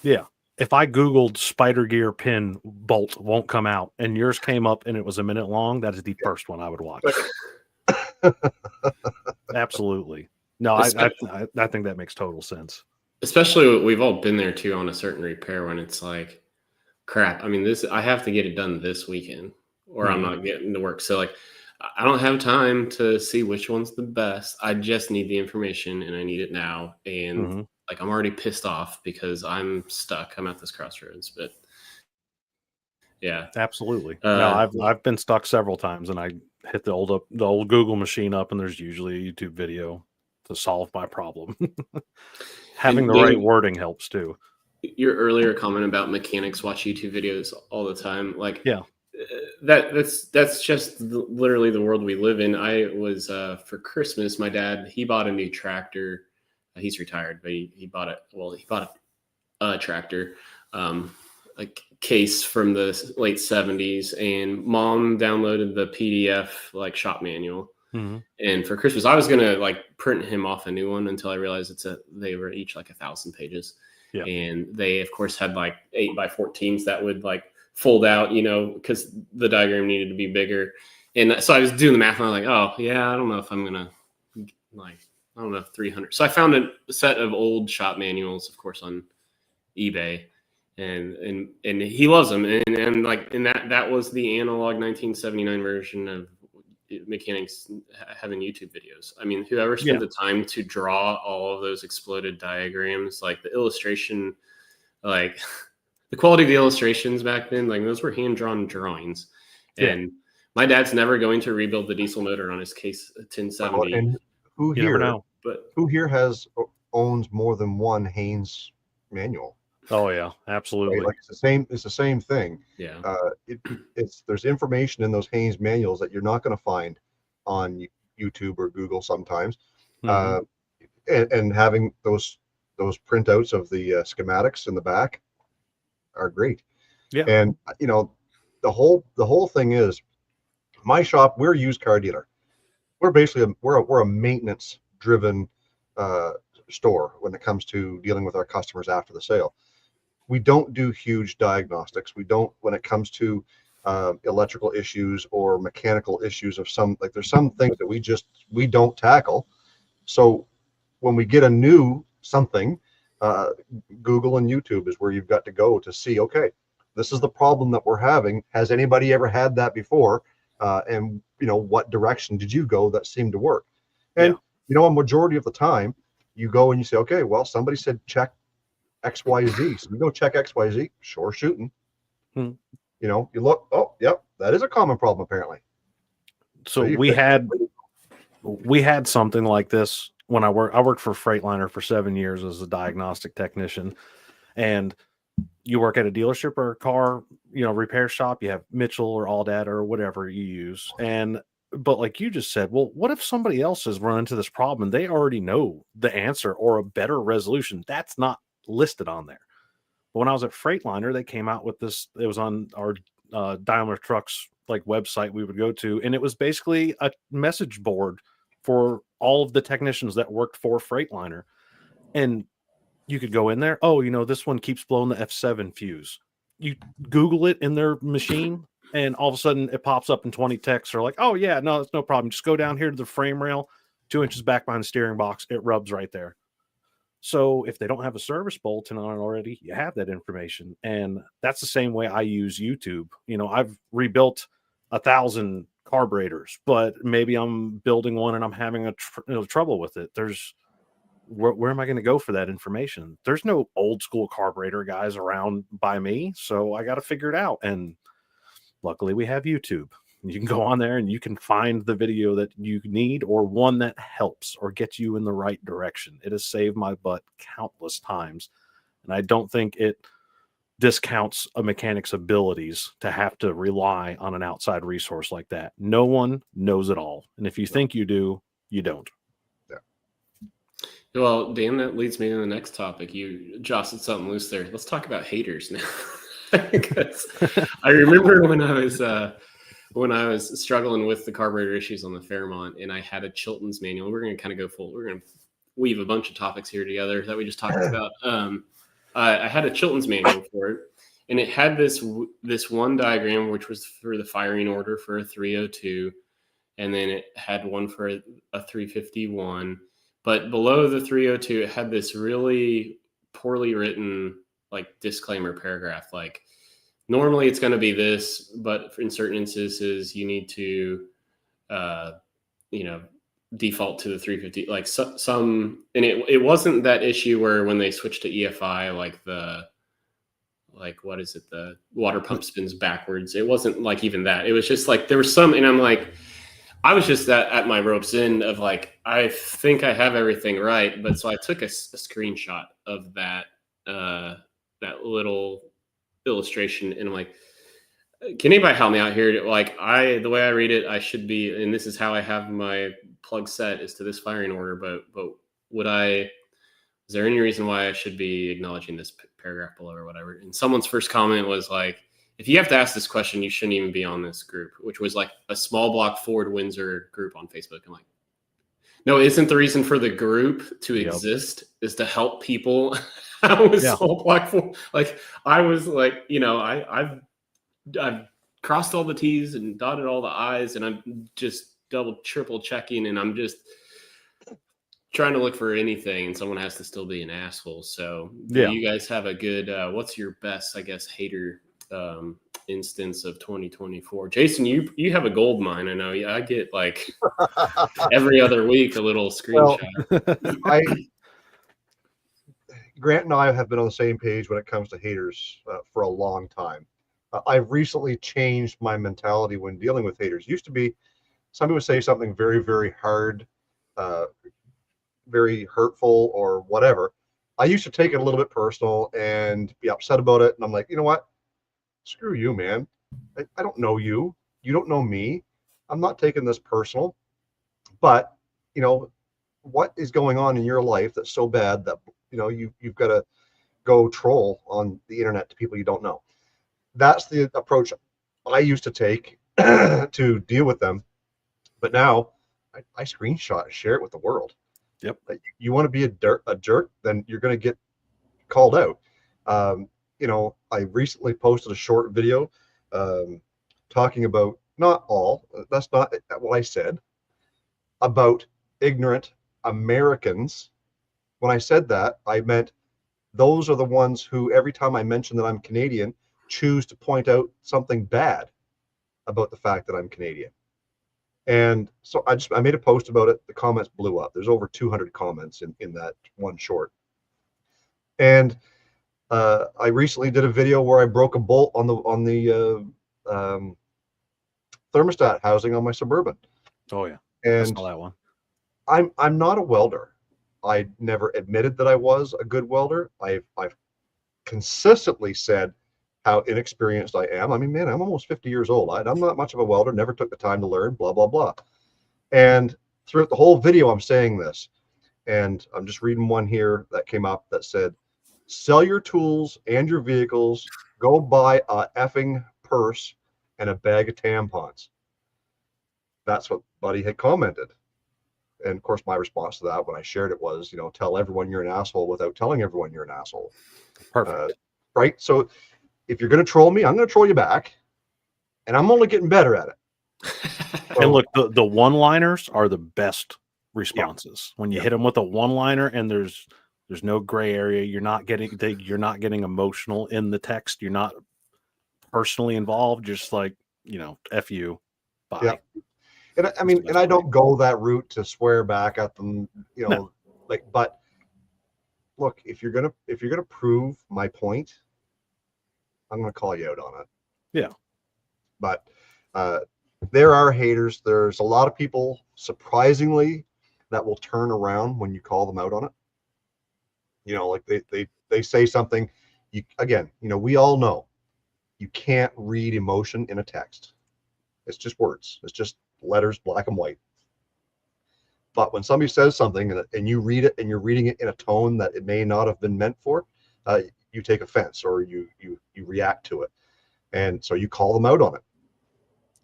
[SPEAKER 3] Yeah. If I Googled spider gear pin bolt won't come out and yours came up and it was a minute long, that is the first one I would watch. Absolutely. No, I think that makes total sense.
[SPEAKER 1] Especially, we've all been there too on a certain repair when it's like, crap, I mean, I have to get it done this weekend or I'm not getting to work. So like, I don't have time to see which one's the best. I just need the information and I need it now. And like, I'm already pissed off because I'm stuck. I'm at this crossroads, but yeah,
[SPEAKER 3] absolutely. No, I've been stuck several times and I hit the old Google machine up and there's usually a YouTube video to solve my problem. Having the right wording helps too.
[SPEAKER 1] Your earlier comment about mechanics watch YouTube videos all the time. Like, that's just literally the world we live in. I was, for Christmas, my dad, he bought a new tractor. He's retired, but he bought it. Well, he bought a tractor, a case from the late 70s, and Mom downloaded the PDF like shop manual. And for Christmas, I was gonna like print him off a new one until I realized they were each like 1,000 pages, and they of course had like 8x14s that would like fold out, because the diagram needed to be bigger. And so I was doing the math, and I'm like, oh yeah, I don't know if I'm gonna like, I don't know, 300. So I found a set of old shop manuals, of course, on eBay, and he loves them, and that was the analog 1979 version of mechanics having YouTube videos. I mean, whoever spent the time to draw all of those exploded diagrams, like the illustration, like the quality of the illustrations back then, like those were hand-drawn drawings. And my dad's never going to rebuild the diesel motor on his Case 1070.
[SPEAKER 2] And who
[SPEAKER 3] You never
[SPEAKER 2] here,
[SPEAKER 3] know.
[SPEAKER 2] who here owns more than one Haynes manual?
[SPEAKER 3] Oh yeah, absolutely.
[SPEAKER 2] Right? Like it's the same thing.
[SPEAKER 1] Yeah.
[SPEAKER 2] There's information in those Haynes manuals that you're not going to find on YouTube or Google sometimes. And having those printouts of the schematics in the back are great.
[SPEAKER 3] Yeah.
[SPEAKER 2] And the whole thing is, my shop, we're a used car dealer. We're basically we're a maintenance driven store when it comes to dealing with our customers after the sale. We don't do huge diagnostics. We don't, when it comes to electrical issues or mechanical issues of there's some things that we don't tackle. So when we get a new something, Google and YouTube is where you've got to go to see, okay, this is the problem that we're having. Has anybody ever had that before? And what direction did you go that seemed to work? And a majority of the time you go and you say, okay, well, somebody said check XYZ. So you go check XYZ, sure shooting. You look, oh, yep, that is a common problem apparently.
[SPEAKER 3] So we had something like this when I worked for Freightliner for 7 years as a diagnostic technician. And you work at a dealership or a car, repair shop, you have Mitchell or Aldad or whatever you use. But like you just said, well, what if somebody else has run into this problem and they already know the answer or a better resolution? That's not listed on there. But when I was at Freightliner, they came out with this. It was on our Daimler Trucks like website we would go to, and it was basically a message board for all of the technicians that worked for Freightliner. And you could go in there. Oh, this one keeps blowing the F7 fuse. You Google it in their machine, and all of a sudden it pops up in 20 texts are like, oh yeah, no, it's no problem. Just go down here to the frame rail, 2 inches back behind the steering box. It rubs right there. So if they don't have a service bulletin on it already, you have that information. And that's the same way I use YouTube. I've rebuilt 1,000 carburetors, but maybe I'm building one and I'm having trouble with it. Where am I going to go for that information? There's no old school carburetor guys around by me, so I got to figure it out. And luckily we have YouTube. You can go on there and you can find the video that you need or one that helps or gets you in the right direction. It has saved my butt countless times. And I don't think it discounts a mechanic's abilities to have to rely on an outside resource like that. No one knows it all. And if you think you do, you don't.
[SPEAKER 1] Well, Dan, that leads me to the next topic. You jostled something loose there. Let's talk about haters now. Because I remember when I was struggling with the carburetor issues on the Fairmont, and I had a Chilton's manual. We're going to kind of go full. We're going to weave a bunch of topics here together that we just talked about. I had a Chilton's manual for it, and it had this one diagram, which was for the firing order for a 302, and then it had one for a 351. But below the 302, it had this really poorly written like disclaimer paragraph. Like normally it's going to be this, but in certain instances you need to, default to the 350. Like some, and it wasn't that issue where when they switched to EFI, what is it? The water pump spins backwards. It wasn't like even that. It was just like there was some, and I'm like, I was just at my rope's end of like, I think I have everything right. But so I took a screenshot of that little illustration, and I'm like, can anybody help me out here? Like the way I read it, I should be, and this is how I have my plug set is to this firing order. But is there any reason why I should be acknowledging this paragraph below or whatever? And someone's first comment was like, if you have to ask this question, you shouldn't even be on this group, which was like a small block Ford Windsor group on Facebook. I'm like, no, isn't the reason for the group to exist is to help people out with small block Ford? Like I was like, I've crossed all the T's and dotted all the I's, and I'm just double, triple checking, and I'm just trying to look for anything, and someone has to still be an asshole. So do you guys have a good, what's your best, I guess, hater instance of 2024. Jason, you have a gold mine. I know. Yeah, I get like every other week a little screenshot.
[SPEAKER 2] Well, Grant and I have been on the same page when it comes to haters for a long time. I've recently changed my mentality when dealing with haters. Used to be, somebody would say something very, very hard, very hurtful, or whatever. I used to take it a little bit personal and be upset about it. And I'm like, you know what? Screw you, man. I don't know you. You don't know me. I'm not taking this personal. But, you know, what is going on in your life that's so bad that, you know, you've got to go troll on the internet to people you don't know? That's the approach I used to take to deal with them. But now I screenshot and share it with the world.
[SPEAKER 3] Yep.
[SPEAKER 2] Like, you want to be a jerk, then you're going to get called out. You know, I recently posted a short video talking about, not all, that's not what I said, about ignorant Americans. When I said that, I meant those are the ones who, every time I mention that I'm Canadian, choose to point out something bad about the fact that I'm Canadian. And so I made a post about it. The comments blew up. There's over 200 comments in that one short. And I recently did a video where I broke a bolt on the thermostat housing on my Suburban.
[SPEAKER 3] Oh yeah, I
[SPEAKER 2] And
[SPEAKER 3] saw that one.
[SPEAKER 2] I'm not a welder. I never admitted that I was a good welder. I've consistently said how inexperienced I am. I mean, man, I'm almost 50 years old. I'm not much of a welder, never took the time to learn, blah, blah, blah. And throughout the whole video, I'm saying this. And I'm just reading one here that came up that said, sell your tools and your vehicles, go buy a effing purse and a bag of tampons. That's what Buddy had commented. And of course, my response to that when I shared it was, you know, tell everyone you're an asshole without telling everyone you're an asshole.
[SPEAKER 3] Perfect.
[SPEAKER 2] Right? So if you're going to troll me, I'm going to troll you back. And I'm only getting better at it. So,
[SPEAKER 3] and look, the one-liners are the best responses. When you hit them with a one-liner and there's no gray area, you're not getting emotional in the text. You're not personally involved. Just like, you know, F you. Bye.
[SPEAKER 2] yeah. And I mean, and I don't go that route to swear back at them, you know,
[SPEAKER 3] No.
[SPEAKER 2] like, but look, if you're gonna prove my point, I'm gonna call you out on it.
[SPEAKER 3] Yeah.
[SPEAKER 2] But there are haters. There's a lot of people, surprisingly, that will turn around when you call them out on it. You know, like they say something. Again, you know, we all know you can't read emotion in a text. It's just words. It's just letters, black and white. But when somebody says something and you read it and you're reading it in a tone that it may not have been meant for, you take offense or you react to it. And so you call them out on it.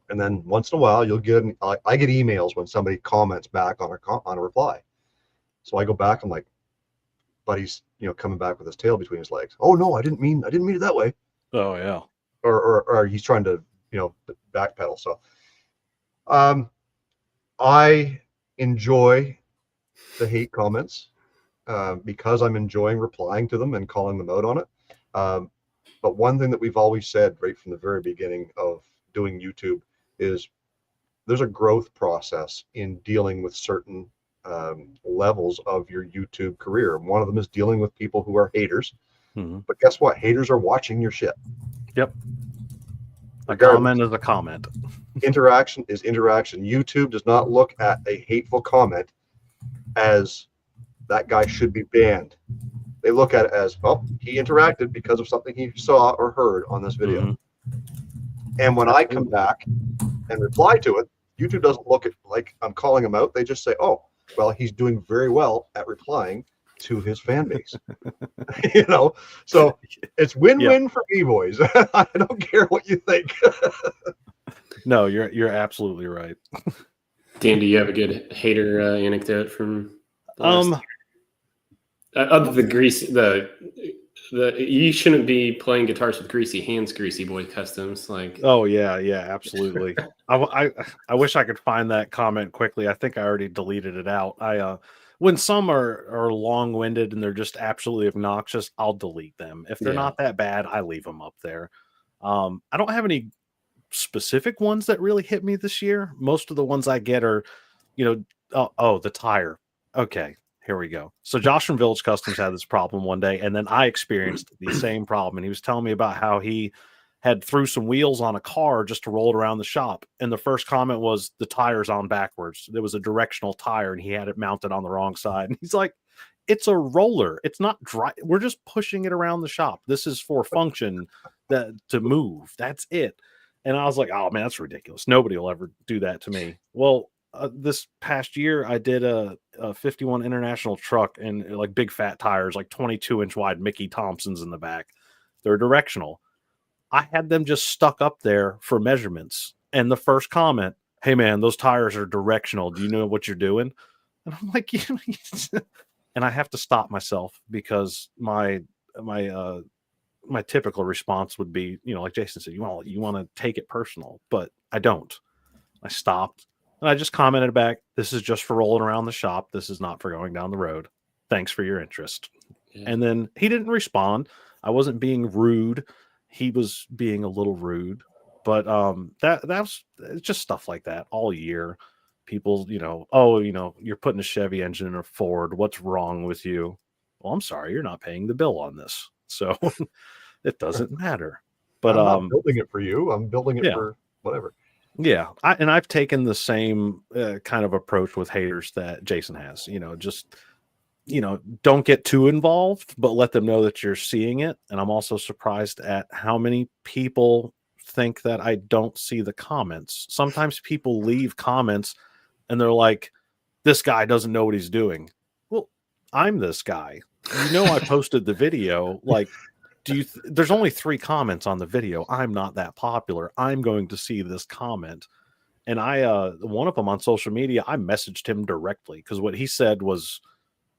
[SPEAKER 2] And then once in a while, you'll get, I get emails when somebody comments back on a reply. So I go back, I'm like, Buddy's, you know, coming back with his tail between his legs. Oh no, I didn't mean it that way.
[SPEAKER 3] Oh yeah.
[SPEAKER 2] Or he's trying to, you know, backpedal. So I enjoy the hate comments because I'm enjoying replying to them and calling them out on it. But one thing that we've always said right from the very beginning of doing YouTube is there's a growth process in dealing with certain levels of your YouTube career. And one of them is dealing with people who are haters.
[SPEAKER 3] Mm-hmm.
[SPEAKER 2] But guess what? Haters are watching your shit.
[SPEAKER 3] Yep. A
[SPEAKER 2] Regardless.
[SPEAKER 3] comment is a comment.
[SPEAKER 2] Interaction is interaction. YouTube does not look at a hateful comment as that guy should be banned. They look at it as, well, he interacted because of something he saw or heard on this video.
[SPEAKER 3] Mm-hmm.
[SPEAKER 2] And when I come back and reply to it, YouTube doesn't look at like I'm calling him out. They just say, oh, well, he's doing very well at replying to his fan base. You know, so it's win-win for me, boys. I don't care what you think.
[SPEAKER 3] No, you're absolutely right.
[SPEAKER 1] Dan, do you have a good hater anecdote from the last other the Greasy the you shouldn't be playing guitars with greasy hands, Greasy Boy Customs. Like,
[SPEAKER 3] oh yeah, absolutely. I wish I could find that comment quickly. I think I already deleted it out. When some are long-winded and they're just absolutely obnoxious, I'll delete them. If they're not that bad, I leave them up there. I don't have any specific ones that really hit me this year. Most of the ones I get are, the tire. Okay, here we go. So Josh from Village Customs had this problem one day, and then I experienced the same problem. And he was telling me about how he had threw some wheels on a car just to roll it around the shop. And the first comment was the tire's on backwards. There was a directional tire and he had it mounted on the wrong side. And he's like, it's a roller. It's not dry. We're just pushing it around the shop. This is for function to move. That's it. And I was like, oh man, that's ridiculous. Nobody will ever do that to me. Well, this past year I did a 51 International truck and like big fat tires, like 22-inch wide Mickey Thompsons in the back. They're directional. I had them just stuck up there for measurements. And the first comment, hey man, those tires are directional. Do you know what you're doing? And I'm like, and I have to stop myself because my typical response would be, like Jason said, you want to take it personal, but I don't. I stopped and I just commented back, this is just for rolling around the shop. This is not for going down the road. Thanks for your interest. Yeah. And then he didn't respond. I wasn't being rude. He was being a little rude, but that's just stuff like that all year. People, you're putting a Chevy engine in a Ford. What's wrong with you? Well, I'm sorry, you're not paying the bill on this. So it doesn't matter. But
[SPEAKER 2] I'm not building it for you. I'm building it for whatever.
[SPEAKER 3] Yeah. I've taken the same kind of approach with haters that Jason has, don't get too involved, but let them know that you're seeing it. And I'm also surprised at how many people think that I don't see the comments. Sometimes people leave comments and they're like, this guy doesn't know what he's doing. Well, I'm this guy. I posted the video. Like, there's only 3 comments on the video. I'm not that popular. I'm going to see this comment. And one of them on social media, I messaged him directly because what he said was,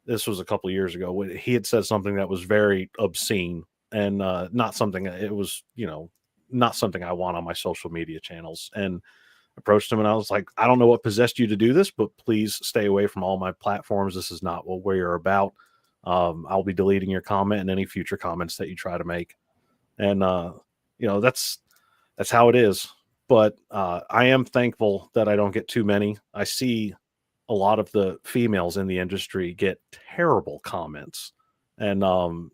[SPEAKER 3] this was a couple of years ago. He had said something that was very obscene and not something. It was, not something I want on my social media channels. And approached him and I was like, I don't know what possessed you to do this, but please stay away from all my platforms. This is not what we're about. I'll be deleting your comment and any future comments that you try to make. And that's how it is. But I am thankful that I don't get too many. I see a lot of the females in the industry get terrible comments. And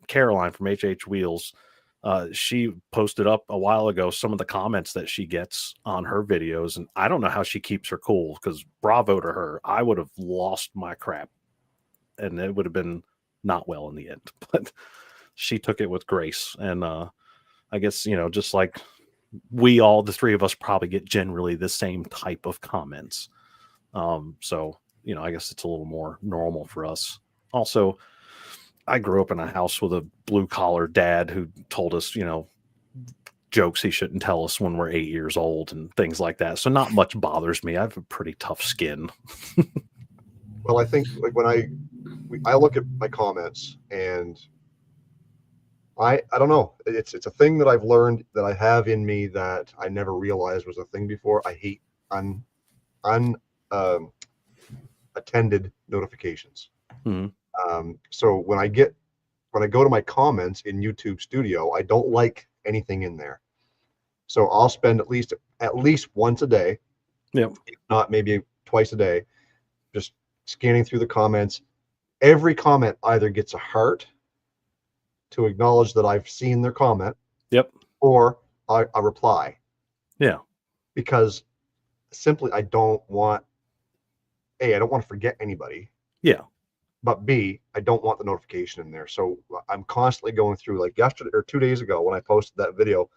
[SPEAKER 3] Caroline from HH Wheels, she posted up a while ago some of the comments that she gets on her videos. And I don't know how she keeps her cool because bravo to her. I would have lost my crap and it would have been not well in the end. But she took it with grace. And I guess, just like the 3 of us probably get generally the same type of comments. So, I guess it's a little more normal for us. Also, I grew up in a house with a blue collar dad who told us, jokes he shouldn't tell us when we're 8 years old and things like that. So not much bothers me. I have a pretty tough skin.
[SPEAKER 2] Well, I think like when I look at my comments and I don't know, it's a thing that I've learned that I have in me that I never realized was a thing before. I hate attended notifications.
[SPEAKER 3] Mm-hmm.
[SPEAKER 2] So when I go to my comments in YouTube Studio, I don't like anything in there. So I'll spend at least once a day,
[SPEAKER 3] if
[SPEAKER 2] not maybe twice a day, just scanning through the comments. Every comment either gets a heart to acknowledge that I've seen their comment, or I reply.
[SPEAKER 3] Yeah.
[SPEAKER 2] Because simply I don't want to forget anybody.
[SPEAKER 3] Yeah.
[SPEAKER 2] But B, I don't want the notification in there. So I'm constantly going through, like yesterday or 2 days ago when I posted that video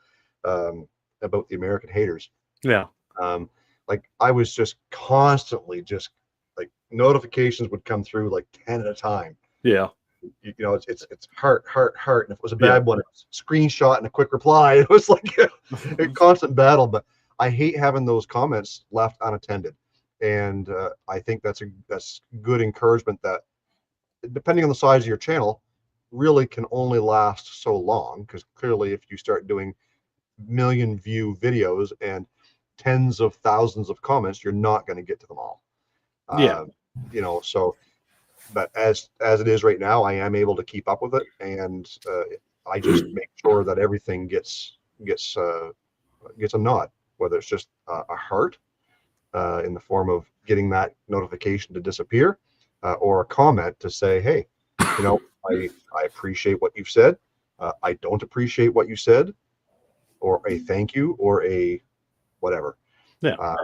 [SPEAKER 2] about the American haters.
[SPEAKER 3] Yeah.
[SPEAKER 2] Like I was just constantly just like notifications would come through like 10 at a time.
[SPEAKER 3] Yeah.
[SPEAKER 2] It's heart. And if it was a bad one, it was screenshot and a quick reply. It was like a constant battle. But I hate having those comments left unattended. And I think that's good encouragement that, depending on the size of your channel, really can only last so long. Because clearly, if you start doing million view videos and tens of thousands of comments, you're not going to get to them all. So, but as it is right now, I am able to keep up with it, and I just make sure that everything gets gets a nod, whether it's just a heart in the form of getting that notification to disappear, or a comment to say, hey, you know, I appreciate what you've said. I don't appreciate what you said, or a thank you, or a whatever.
[SPEAKER 3] Yeah.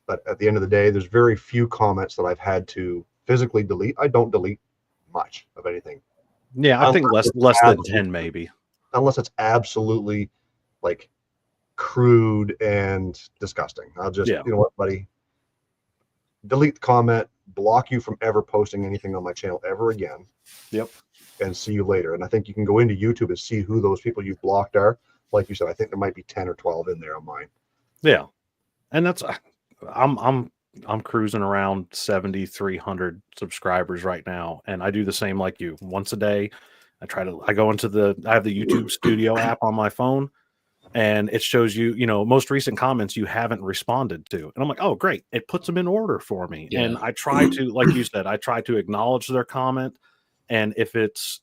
[SPEAKER 2] But at the end of the day, there's very few comments that I've had to physically delete. I don't delete much of anything.
[SPEAKER 3] Yeah, I think less than 10 maybe.
[SPEAKER 2] Unless it's absolutely like crude and disgusting. I'll just, you know what, buddy, delete the comment, block you from ever posting anything on my channel ever again.
[SPEAKER 3] Yep. And
[SPEAKER 2] see you later. And I think you can go into YouTube and see who those people you blocked are. Like you said, I think there might be 10 or 12 in there on mine.
[SPEAKER 3] Yeah. And that's I'm cruising around 7,300 subscribers right now, and I do the same like you. Once a day, I go into I have the YouTube Studio app on my phone, and it shows you, you know, most recent comments you haven't responded to. And I'm like, oh, great. It puts them in order for me. Yeah. And I try to, like you said, I try to acknowledge their comment. And if it's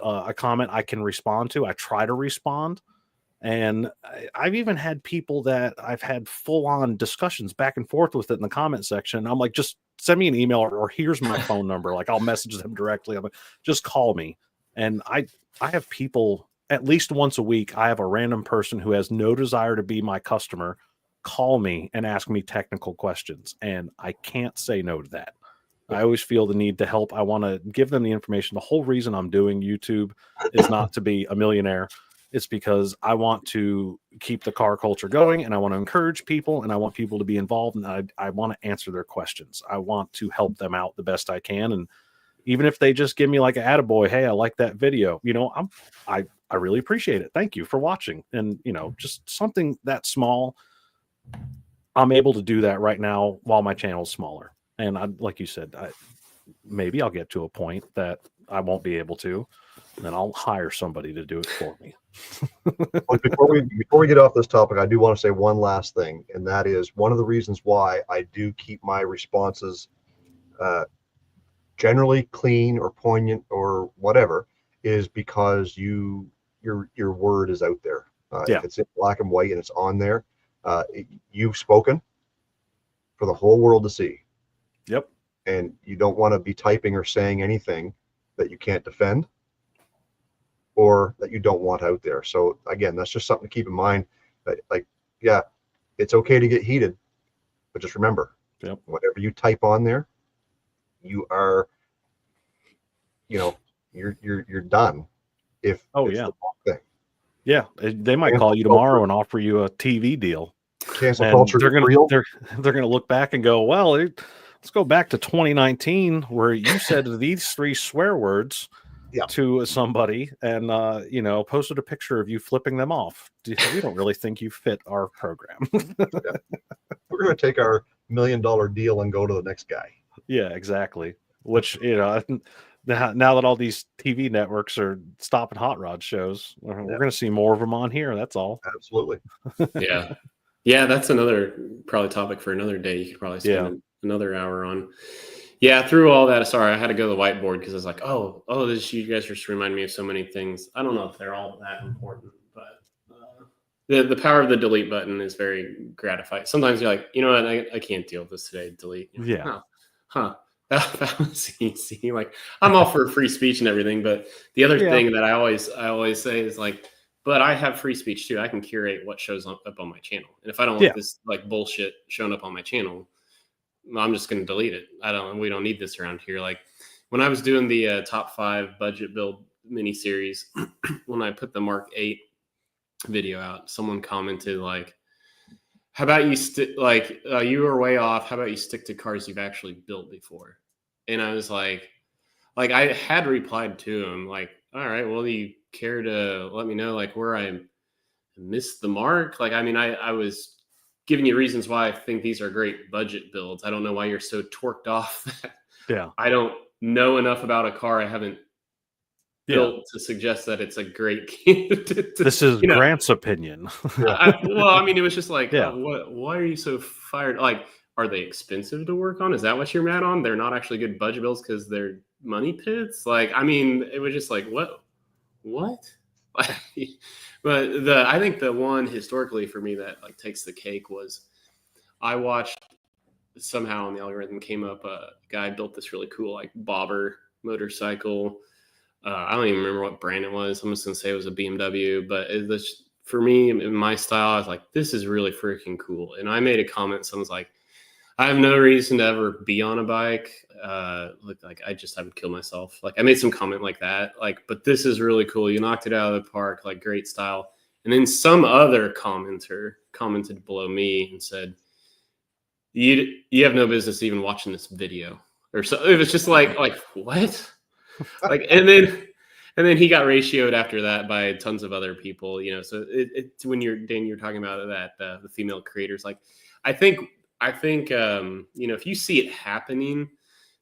[SPEAKER 3] a comment I can respond to, I try to respond. And I've even had people that I've had full-on discussions back and forth with it in the comment section. I'm like, just send me an email, or here's my phone number. Like, I'll message them directly. I'm like, just call me. And I have people at least once a week. I have a random person who has no desire to be my customer call me and ask me technical questions. And I can't say no to that. I always feel the need to help. I want to give them the information. The whole reason I'm doing YouTube is not to be a millionaire. It's because I want to keep the car culture going, and I want to encourage people, and I want people to be involved, and I want to answer their questions. I want to help them out the best I can. And even if they just give me like an attaboy, hey, I like that video, you know, I really appreciate it. Thank you for watching. And, you know, just something that small, I'm able to do that right now while my channel is smaller. And like you said, maybe I'll get to a point that I won't be able to, and then I'll hire somebody to do it for me.
[SPEAKER 2] Well, before we get off this topic, I do want to say one last thing, and that is one of the reasons why I do keep my responses generally clean or poignant or whatever, is because your word is out there. If it's in black and white and it's on there, you've spoken for the whole world to see.
[SPEAKER 3] Yep. And
[SPEAKER 2] you don't want to be typing or saying anything that you can't defend or that you don't want out there. So again, that's just something to keep in mind. That, like, yeah, it's okay to get heated, but just remember, whatever you type on there, you are, you know, you're done. If
[SPEAKER 3] the wrong thing. Yeah, they might call you tomorrow and offer you a TV deal.
[SPEAKER 2] Cancel culture.
[SPEAKER 3] They're gonna look back and go, well, let's go back to 2019 where you said these 3 swear words to somebody, and you know, posted a picture of you flipping them off. We don't really think you fit our program.
[SPEAKER 2] We're going to take our $1 million deal and go to the next guy.
[SPEAKER 3] Yeah, exactly. Which, you know, now that all these TV networks are stopping hot rod shows, we're going to see more of them on here. That's all.
[SPEAKER 2] Absolutely.
[SPEAKER 1] Yeah, that's another probably topic for another day. You could probably spend another hour on. Yeah, through all that, sorry, I had to go to the whiteboard because I was like, oh, you guys just remind me of so many things. I don't know if they're all that important, but the power of the delete button is very gratifying. Sometimes you're like, you know what, I can't deal with this today. Delete. You know, that was easy. Like, I'm all for free speech and everything, but the other thing that I always say is like, but I have free speech too. I can curate what shows up on my channel, and if I don't want this like bullshit showing up on my channel, I'm just going to delete it. We don't need this around here. Like when I was doing the top 5 budget build mini series, when I put the Mark 8 video out, someone commented like, how about you you were way off. How about you stick to cars you've actually built before? And I was like I had replied to him like, all right, well, do you care to let me know like where I missed the mark? Like, I mean, I was giving you reasons why I think these are great budget builds. I don't know why you're so torqued off that I don't know enough about a car I haven't built to suggest that it's a great candidate.
[SPEAKER 3] This is Grant's opinion.
[SPEAKER 1] Well, I mean, it was just like, why are you so fired? Like, are they expensive to work on? Is that what you're mad on? They're not actually good budget builds because they're money pits? Like, I mean, it was just like, what? But I think the one historically for me that like takes the cake was I watched somehow on the algorithm came up a guy built this really cool like bobber motorcycle. I don't even remember what brand it was. I'm just gonna say it was a BMW, but it was, for me in my style, I was like, this is really freaking cool. And I made a comment. Someone's like, I have no reason to ever be on a bike. Look, like I just haven't killed myself. Like I made some comment like that. Like, but this is really cool. You knocked it out of the park. Like great style. And then some other commenter commented below me and said, "You have no business even watching this video." Or so it was just like what? Like and then he got ratioed after that by tons of other people. You know, so it's when you're talking about that the female creators. Like I think you know, if you see it happening,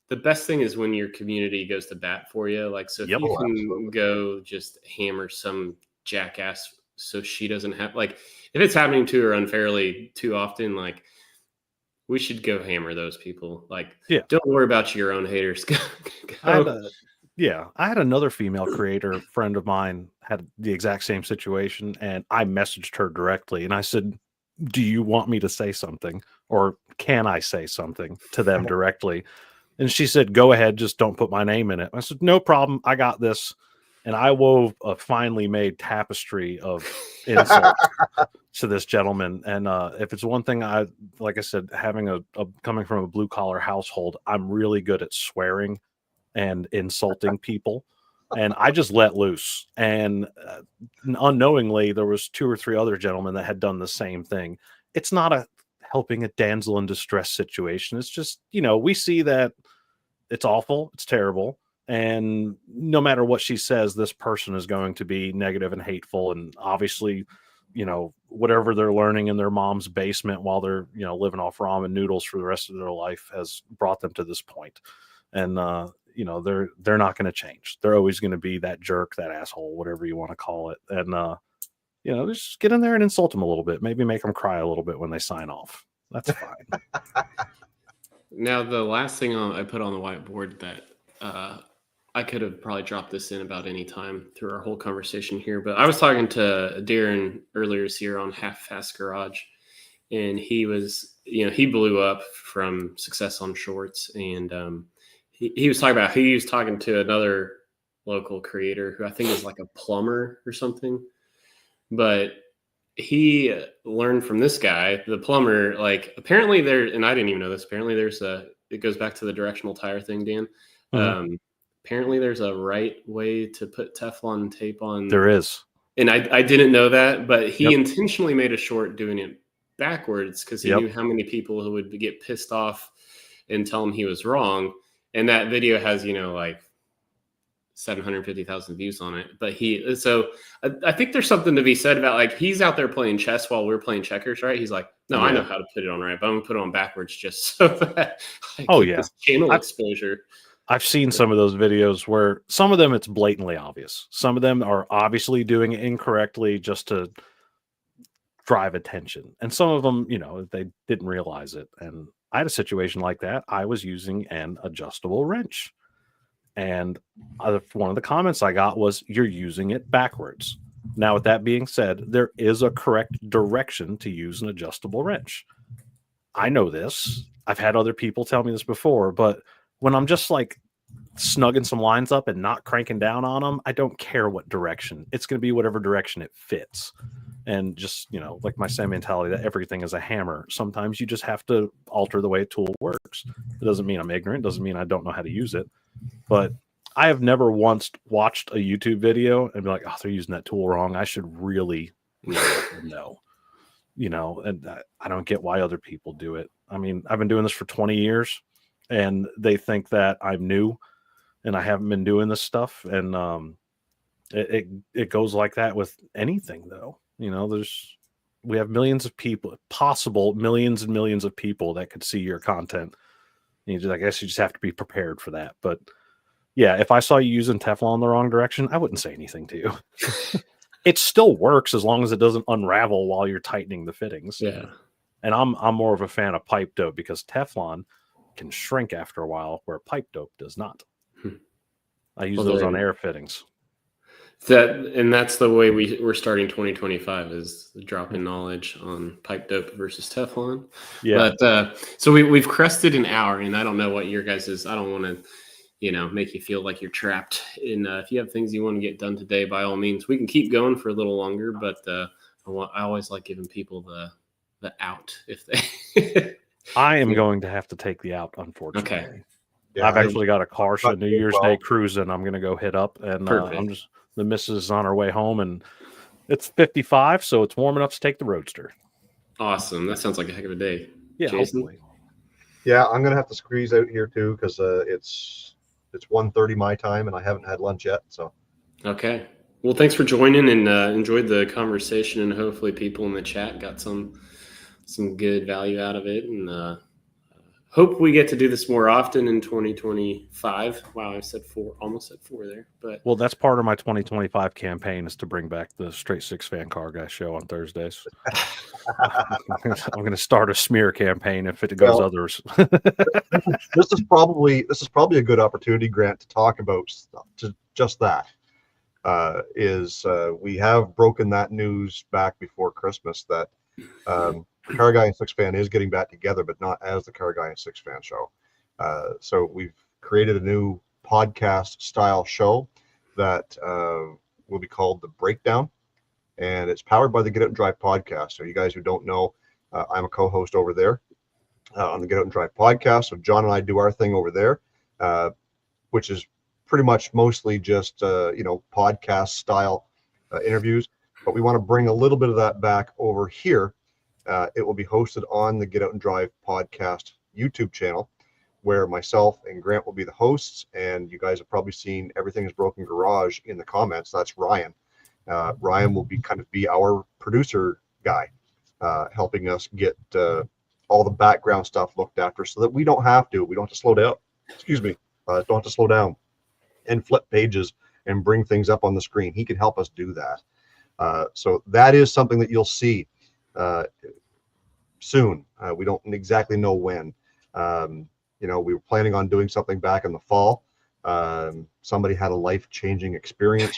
[SPEAKER 1] the best thing is when your community goes to bat for you. Like, so if
[SPEAKER 3] Yep.
[SPEAKER 1] you can
[SPEAKER 2] Absolutely.
[SPEAKER 1] go just hammer some jackass so she doesn't have, like, if it's happening to her unfairly too often, like, we should go hammer those people. Like,
[SPEAKER 3] Yeah.
[SPEAKER 1] don't worry about your own haters.
[SPEAKER 3] I had another female creator friend of mine had the exact same situation, and I messaged her directly and I said, do you want me to say something, or can I say something to them directly? And she said, go ahead, just don't put my name in it. I said, no problem, I got this. And I wove a finely made tapestry of insults to this gentleman. And if it's one thing, like I said, having a coming from a blue collar household, I'm really good at swearing and insulting people. And I just let loose. And unknowingly, there was 2 or 3 other gentlemen that had done the same thing. It's not a helping a damsel in distress situation. It's just, you know, we see that it's awful, it's terrible. And no matter what she says, this person is going to be negative and hateful. And obviously, you know, whatever they're learning in their mom's basement while they're, you know, living off ramen noodles for the rest of their life has brought them to this point. And you know, they're not going to change. They're always going to be that jerk, that asshole, whatever you want to call it. And you know, just get in there and insult them a little bit. Maybe make them cry a little bit when they sign off. That's fine.
[SPEAKER 1] Now, the last thing I put on the whiteboard that I could have probably dropped this in about any time through our whole conversation here, but I was talking to Darren earlier this year on Half Fast Garage, and he was, you know, he blew up from success on shorts, and he was talking about, he was talking to another local creator who I think is like a plumber or something, but he learned from this guy, the plumber, like apparently there, and I didn't even know this, apparently there's it goes back to the directional tire thing, Dan.
[SPEAKER 3] Mhm.
[SPEAKER 1] Apparently there's a right way to put Teflon tape on.
[SPEAKER 3] There is.
[SPEAKER 1] And I didn't know that, but he
[SPEAKER 3] Yep.
[SPEAKER 1] intentionally made a short doing it backwards because he
[SPEAKER 3] Yep.
[SPEAKER 1] knew how many people who would get pissed off and tell him he was wrong. And that video has, you know, like 750,000 views on it. But I think there's something to be said about, like, he's out there playing chess while we're playing checkers, right? He's like, no, I know how to put it on right, but I'm gonna put it on backwards just so that I get this channel exposure.
[SPEAKER 3] I've seen some of those videos where some of them it's blatantly obvious. Some of them are obviously doing it incorrectly just to drive attention. And some of them, you know, they didn't realize it. And I had a situation like that. I was using an adjustable wrench. And one of the comments I got was, you're using it backwards. Now, with that being said, there is a correct direction to use an adjustable wrench. I know this. I've had other people tell me this before, but when I'm just like snugging some lines up and not cranking down on them, I don't care what direction. It's going to be whatever direction it fits. And just, you know, like my same mentality that everything is a hammer. Sometimes you just have to alter the way a tool works. It doesn't mean I'm ignorant. It doesn't mean I don't know how to use it. But I have never once watched a YouTube video and be like, oh, they're using that tool wrong. I should really know. You know, and I don't get why other people do it. I mean, I've been doing this for 20 years and they think that I'm new and I haven't been doing this stuff. And it goes like that with anything, though. You know, we have millions of people, possible millions and millions of people that could see your content. And I guess you just have to be prepared for that. But yeah, if I saw you using Teflon in the wrong direction, I wouldn't say anything to you. It still works as long as it doesn't unravel while you're tightening the fittings.
[SPEAKER 1] Yeah.
[SPEAKER 3] And I'm more of a fan of pipe dope because Teflon can shrink after a while, where pipe dope does not. I use those on air fittings.
[SPEAKER 1] That's the way we're starting 2025 is dropping knowledge on pipe dope versus Teflon.
[SPEAKER 3] Yeah.
[SPEAKER 1] But so we've crested an hour, and I don't know what your guys is. I don't want to, make you feel like you're trapped. And if you have things you want to get done today, by all means, we can keep going for a little longer. But I always like giving people the out if they.
[SPEAKER 3] I am going to have to take the out, unfortunately.
[SPEAKER 1] Okay.
[SPEAKER 2] Yeah,
[SPEAKER 3] I've actually got a car, so
[SPEAKER 2] But
[SPEAKER 3] New Year's
[SPEAKER 2] well-
[SPEAKER 3] Day cruising. I'm going to go hit up, and
[SPEAKER 1] Perfect.
[SPEAKER 3] the missus is on her way home, and it's 55, so it's warm enough to take the roadster.
[SPEAKER 1] Awesome. That sounds like a heck of a day.
[SPEAKER 3] Yeah,
[SPEAKER 1] Jason?
[SPEAKER 3] hopefully.
[SPEAKER 2] Yeah, I'm gonna have to squeeze out here too because it's 1:30 my time and I haven't had lunch yet. So
[SPEAKER 1] Okay. Well, thanks for joining and enjoyed the conversation, and hopefully people in the chat got some good value out of it, and hope we get to do this more often in 2025. Wow, I said almost said four there, but
[SPEAKER 3] Well, that's part of my 2025 campaign is to bring back the Straight Six Fan Car Guy show on Thursdays. I'm going to start a smear campaign if it goes
[SPEAKER 2] Well,
[SPEAKER 3] others.
[SPEAKER 2] this is probably a good opportunity, Grant, to talk about just that. We have broken that news back before Christmas that the Car Guy and Six Fan is getting back together, but not as the Car Guy and Six Fan show. So we've created a new podcast style show that will be called The Breakdown, and it's powered by the Get Out and Drive podcast. So you guys who don't know, I'm a co-host over there on the Get Out and Drive podcast. So John and I do our thing over there, which is pretty much mostly just podcast style interviews, but we want to bring a little bit of that back over here. It will be hosted on the Get Out and Drive podcast YouTube channel, where myself and Grant will be the hosts, and you guys have probably seen Everything is Broken Garage in the comments. That's Ryan. Ryan will be our producer guy, helping us get all the background stuff looked after so that we don't have to slow down. Excuse me. Don't have to slow down and flip pages and bring things up on the screen. He can help us do that. So that is something that you'll see soon. We don't exactly know when. We were planning on doing something back in the fall. Somebody had a life-changing experience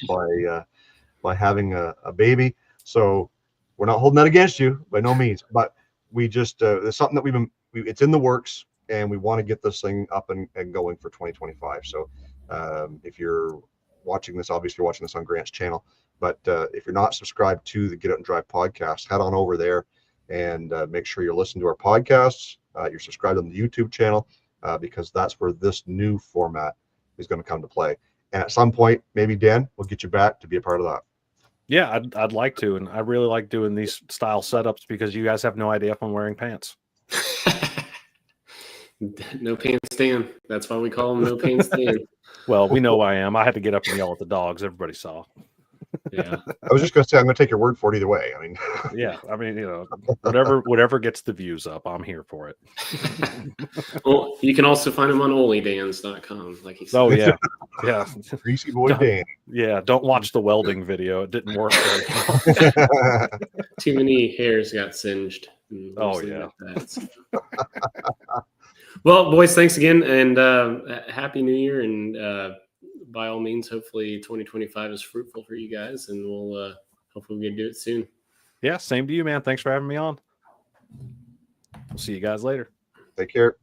[SPEAKER 2] by having a baby. So we're not holding that against you by no means, but we just there's something that it's in the works, and we want to get this thing up and going for 2025. So if you're watching this, obviously you're watching this on Grant's channel, but if you're not subscribed to the Get Out and Drive podcast, head on over there and make sure you're listening to our podcasts. You're subscribed on the YouTube channel because that's where this new format is going to come to play. And at some point, maybe Dan will get you back to be a part of that.
[SPEAKER 3] Yeah, I'd like to, and I really like doing these style setups because you guys have no idea if I'm wearing pants.
[SPEAKER 1] No pants Dan. That's why we call him No Pants Dan.
[SPEAKER 3] Well, we know I am. I had to get up and yell at the dogs. Everybody saw.
[SPEAKER 1] Yeah.
[SPEAKER 2] I was just going to say, I'm going to take your word for it either way. I mean,
[SPEAKER 3] Yeah, I mean, whatever gets the views up, I'm here for it.
[SPEAKER 1] Well, you can also find him on onlydans.com, like he said.
[SPEAKER 3] Oh yeah, yeah,
[SPEAKER 2] Greasy boy Dan.
[SPEAKER 3] yeah. Don't watch the welding video; it didn't work very well.
[SPEAKER 1] Too many hairs got singed.
[SPEAKER 3] Oh, yeah.
[SPEAKER 1] Well, boys, thanks again, and Happy New Year, and by all means, hopefully 2025 is fruitful for you guys, and we'll hopefully we can do it soon.
[SPEAKER 3] Yeah, same to you, man. Thanks for having me on. We'll see you guys later.
[SPEAKER 2] Take care.